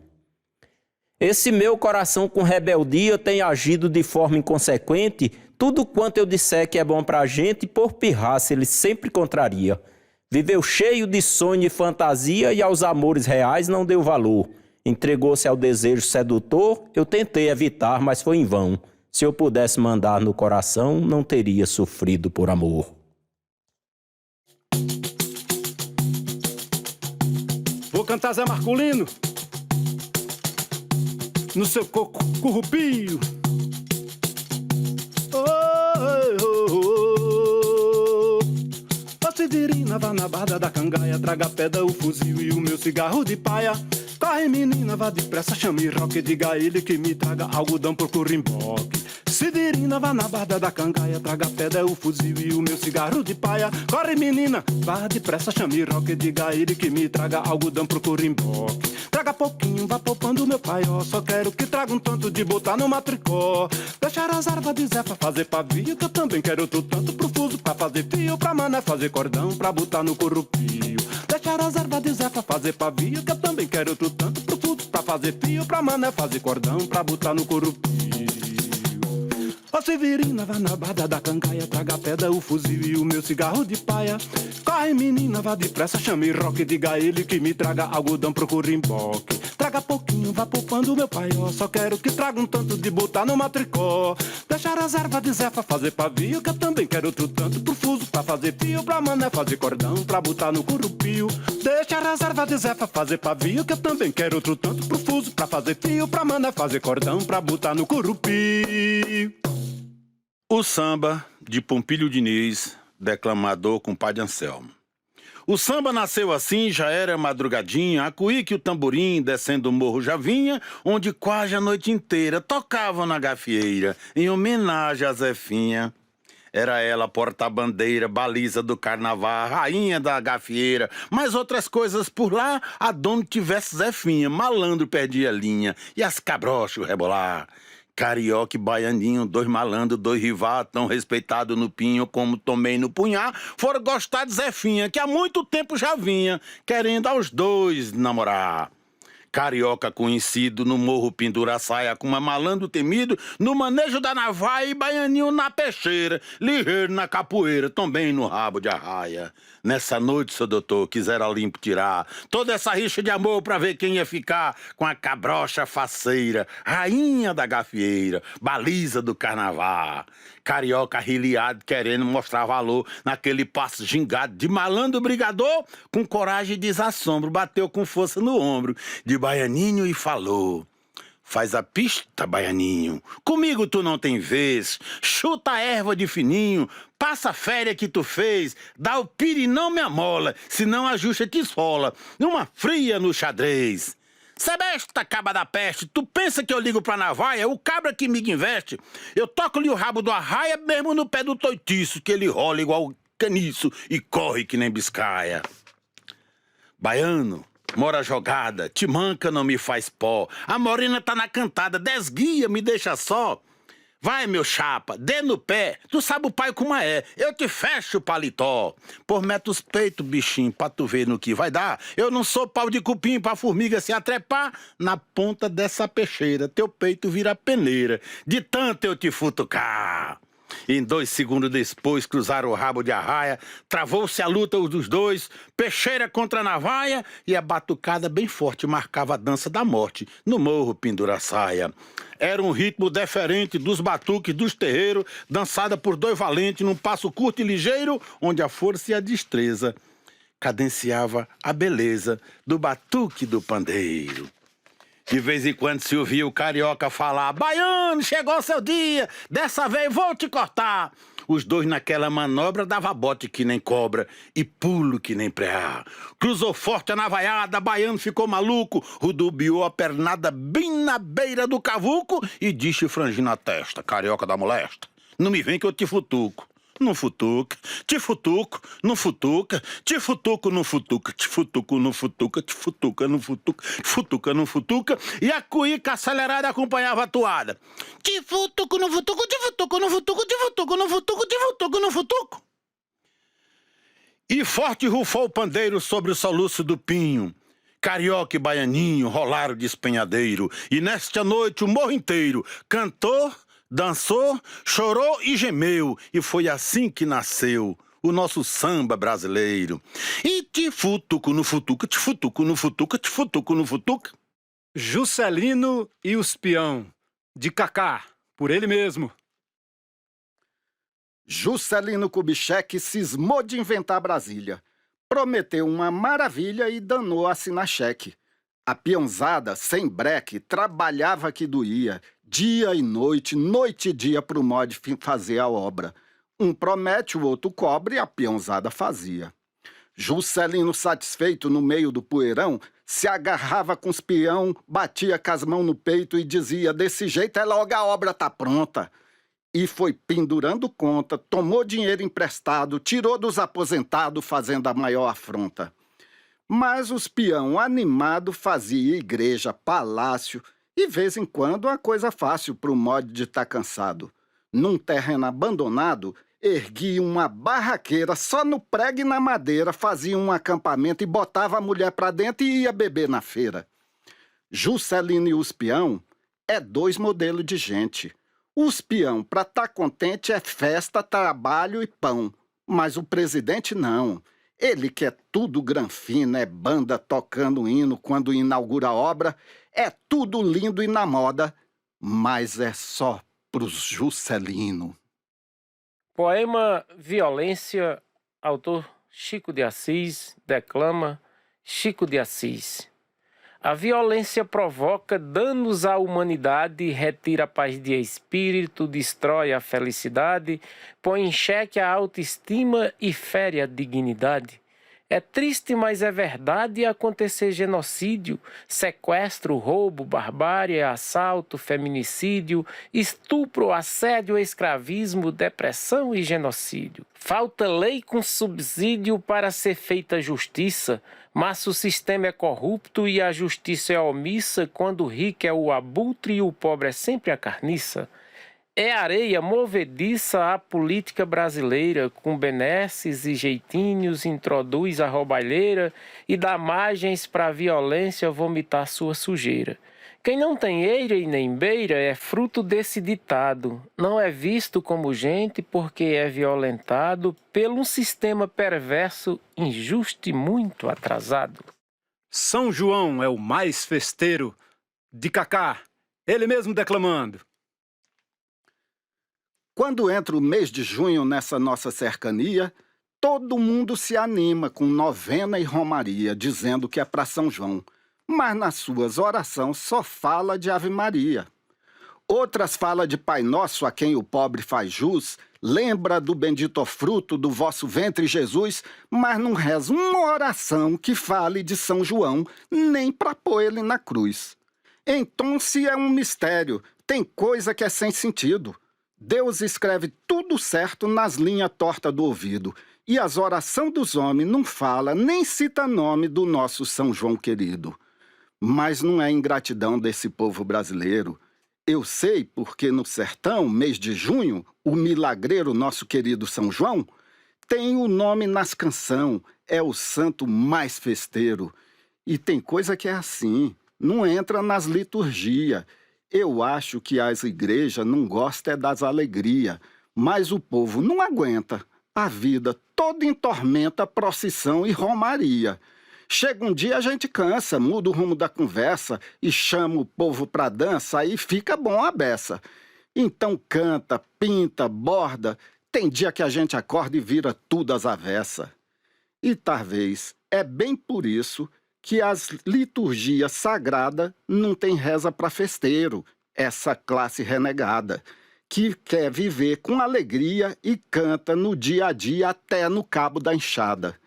Esse meu coração com rebeldia tem agido de forma inconsequente. Tudo quanto eu disser que é bom pra gente, por pirraça ele sempre contraria. Viveu cheio de sonho e fantasia e aos amores reais não deu valor. Entregou-se ao desejo sedutor, eu tentei evitar, mas foi em vão. Se eu pudesse mandar no coração, não teria sofrido por amor. Vou cantar Zé Marculino no seu coco currupio. Cidirina, vá na barda da cangaia, traga a pedra, o fuzil e o meu cigarro de paia. Corre menina, vá depressa, chame roque, diga a ele que me traga algodão pro curimboque. Cidirina, vá na barda da cangaia, traga a pedra, o fuzil e o meu cigarro de paia. Corre menina, vá depressa, chame roque, diga a ele que me traga algodão pro curimboque. Traga pouquinho, vá poupando meu paió, só quero que traga um tanto de botar no matricó. Deixar as ervas de Zé pra fazer pavio, que eu também quero outro tanto pro fuso, pra fazer fio, pra mané fazer cordão, pra botar no currupio. Deixar as ervas de Zé pra fazer pavio, que eu também quero outro tanto pro fuso, pra fazer fio, pra mané fazer cordão, pra botar no currupio. Ó Severina, vá na barda da cangaia, traga a pedra, o fuzil e o meu cigarro de paia. Corre menina, vá depressa, chame roque, diga a ele que me traga algodão pro curimboque. Traga pouquinho, vá poupando meu paió, só quero que traga um tanto de botar no matricó. Deixar as ervas de Zé pra fazer pavio, que eu também quero outro tanto pro fuso, pra fazer fio, pra mané fazer cordão, pra botar no curupio. Deixar as ervas de Zé pra fazer pavio, que eu também quero outro tanto pro fuso, pra fazer fio, pra mané fazer cordão, pra botar no curupio. O samba de Pompílio Diniz, declamador com Padre Anselmo. O samba nasceu assim, já era madrugadinha, a cuíca e o tamborim descendo o morro já vinha, onde quase a noite inteira tocavam na gafieira, em homenagem a Zefinha. Era ela porta-bandeira, baliza do carnaval, rainha da gafieira, mas outras coisas por lá, a dona tivesse Zefinha, malandro perdia a linha, e as cabrochos rebolar. Carioca e baianinho, dois malandros, dois rivais, tão respeitados no pinho como tomei no punhar, foram gostar de Zefinha, que há muito tempo já vinha, querendo aos dois namorar. Carioca conhecido no morro pendura saia, com uma malandro temido, no manejo da navalha e baianinho na peixeira, ligeiro na capoeira, também no rabo de arraia. Nessa noite, seu doutor, quisera limpo tirar toda essa rixa de amor pra ver quem ia ficar com a cabrocha faceira, rainha da gafieira, baliza do carnaval. Carioca riliado, querendo mostrar valor naquele passo gingado de malandro brigador, com coragem e desassombro, bateu com força no ombro de Baianinho e falou: faz a pista, Baianinho, comigo tu não tem vez, chuta a erva de fininho, passa a féria que tu fez, dá o pire e não me amola, senão a justa te esfola, numa fria no xadrez. Cê besta, caba da peste, tu pensa que eu ligo pra navalha, o cabra que me investe, eu toco-lhe o rabo do arraia mesmo no pé do toitiço, que ele rola igual caniço e corre que nem biscaia. Baiano, mora jogada, te manca não me faz pó, a morena tá na cantada, desguia, me deixa só. Vai, meu chapa, dê no pé, tu sabe o pai como é, eu te fecho o paletó. Por meta os peitos, bichinho, pra tu ver no que vai dar. Eu não sou pau de cupim pra formiga se atrepar na ponta dessa peixeira. Teu peito vira peneira, de tanto eu te futucar. Em 2 segundos depois, cruzaram o rabo de arraia, travou-se a luta dos dois, peixeira contra navalha, e a batucada bem forte marcava a dança da morte no morro Pendura-Saia. Era um ritmo diferente dos batuques dos terreiros, dançada por 2 valentes num passo curto e ligeiro, onde a força e a destreza cadenciava a beleza do batuque do pandeiro. De vez em quando se ouvia o carioca falar: baiano, chegou seu dia, dessa vez vou te cortar. Os dois naquela manobra dava bote que nem cobra e pulo que nem preá. Cruzou forte a navaiada, baiano ficou maluco, rodobiou a pernada bem na beira do cavuco e disse frangindo a testa: carioca da molesta, não me vem que eu te futuco. Não futuca, te futuco, não futuca, te futuco, não futuca, te futuco, não futuca, te futuca, não futuca, te futuca, não futuca, e a cuíca acelerada acompanhava a toada. Te futuco, não futuco, te futuco, não futuco, te futuco, não futuco, te futuco, não futuco. E forte rufou o pandeiro sobre o soluço do pinho. Carioca e baianinho rolaram de espenhadeiro, e nesta noite o morro inteiro cantou, dançou, chorou e gemeu, e foi assim que nasceu o nosso samba brasileiro. E te futuco no futuca, te futuco no futuca, te futuco no futuca. Juscelino e os Peão, de Cacá, por ele mesmo. Juscelino Kubitschek cismou de inventar Brasília. Prometeu uma maravilha e danou a assinar cheque. A peãozada, sem breque, trabalhava que doía, dia e noite e dia pro mod fazer a obra. Um promete, o outro cobre, e a peãozada fazia. Juscelino, satisfeito no meio do poeirão, se agarrava com os peão, batia com as mãos no peito e dizia: desse jeito é logo a obra tá pronta. E foi pendurando conta, tomou dinheiro emprestado, tirou dos aposentados, fazendo a maior afronta. Mas os peão animado fazia igreja, palácio e, vez em quando, uma coisa fácil pro mod de tá cansado. Num terreno abandonado, erguia uma barraqueira só no prego e na madeira, fazia um acampamento e botava a mulher pra dentro e ia beber na feira. Juscelino e os peão é 2 modelos de gente. Os peão, pra tá contente, é festa, trabalho e pão. Mas o presidente não. Ele quer tudo granfino, é banda tocando hino quando inaugura a obra, é tudo lindo e na moda, mas é só pros Juscelino. Poema Violência, autor Chico de Assis, declama Chico de Assis. A violência provoca danos à humanidade, retira a paz de espírito, destrói a felicidade, põe em xeque a autoestima e fere a dignidade. É triste, mas é verdade acontecer genocídio, sequestro, roubo, barbárie, assalto, feminicídio, estupro, assédio, escravismo, depressão e genocídio. Falta lei com subsídio para ser feita justiça, mas o sistema é corrupto e a justiça é omissa quando o rico é o abutre e o pobre é sempre a carniça. É areia movediça a política brasileira, com benesses e jeitinhos, introduz a roubalheira e dá margens para a violência vomitar sua sujeira. Quem não tem eira e nem beira é fruto desse ditado, não é visto como gente porque é violentado por um sistema perverso, injusto e muito atrasado. São João é o mais festeiro, de Cacá, ele mesmo declamando. Quando entra o mês de junho nessa nossa cercania, todo mundo se anima com novena e romaria, dizendo que é para São João, mas nas suas orações só fala de Ave Maria. Outras fala de Pai Nosso, a quem o pobre faz jus, lembra do bendito fruto do vosso ventre, Jesus, mas não reza uma oração que fale de São João, nem para pôr ele na cruz. Então, se é um mistério, tem coisa que é sem sentido. Deus escreve tudo certo nas linhas tortas do ouvido, e as orações dos homens não fala nem cita nome do nosso São João querido. Mas não é ingratidão desse povo brasileiro. Eu sei porque no sertão, mês de junho, o milagreiro, nosso querido São João, tem o nome nas canção, é o santo mais festeiro. E tem coisa que é assim, não entra nas liturgias. Eu acho que as igrejas não gostam das alegrias, mas o povo não aguenta. A vida toda em tormenta, procissão e romaria. Chega um dia a gente cansa, muda o rumo da conversa e chama o povo pra dança, aí fica bom a beça. Então canta, pinta, borda, tem dia que a gente acorda e vira tudo às avessas. E talvez é bem por isso que as liturgias sagradas não tem reza para festeiro, essa classe renegada, que quer viver com alegria e canta no dia a dia até no cabo da enxada.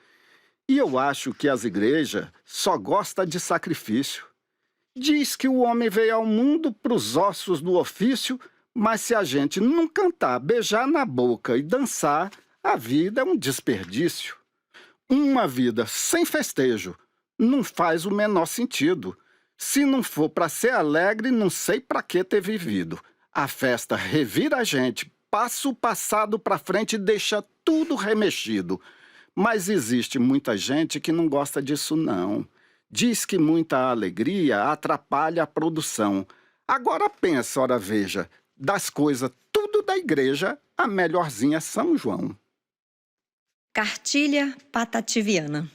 E eu acho que as igrejas só gostam de sacrifício. Diz que o homem veio ao mundo pros ossos do ofício, mas se a gente não cantar, beijar na boca e dançar, a vida é um desperdício. Uma vida sem festejo não faz o menor sentido. Se não for para ser alegre, não sei para que ter vivido. A festa revira a gente, passa o passado para frente e deixa tudo remexido. Mas existe muita gente que não gosta disso não. Diz que muita alegria atrapalha a produção. Agora pensa, ora veja, das coisas tudo da igreja, a melhorzinha é São João. Cartilha Patativiana.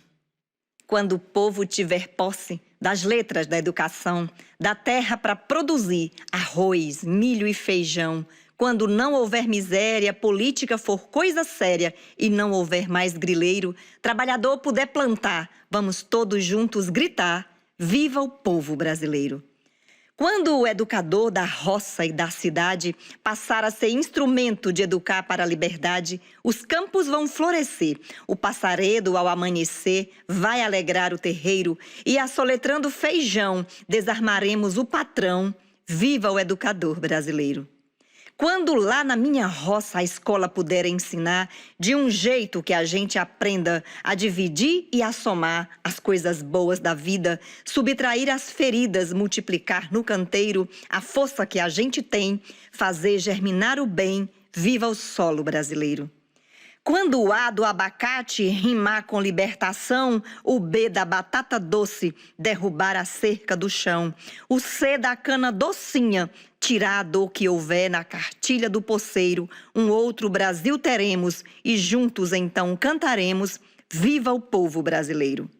Quando o povo tiver posse das letras da educação, da terra para produzir arroz, milho e feijão, quando não houver miséria, política for coisa séria e não houver mais grileiro, trabalhador puder plantar, vamos todos juntos gritar, viva o povo brasileiro. Quando o educador da roça e da cidade passar a ser instrumento de educar para a liberdade, os campos vão florescer, o passaredo ao amanhecer vai alegrar o terreiro e assoletrando feijão desarmaremos o patrão, viva o educador brasileiro. Quando lá na minha roça a escola puder ensinar de um jeito que a gente aprenda a dividir e a somar as coisas boas da vida, subtrair as feridas, multiplicar no canteiro a força que a gente tem, fazer germinar o bem, viva o solo brasileiro. Quando o A do abacate rimar com libertação, o B da batata doce derrubar a cerca do chão, o C da cana docinha tirar a dor que houver na cartilha do poceiro, um outro Brasil teremos e juntos então cantaremos, viva o povo brasileiro.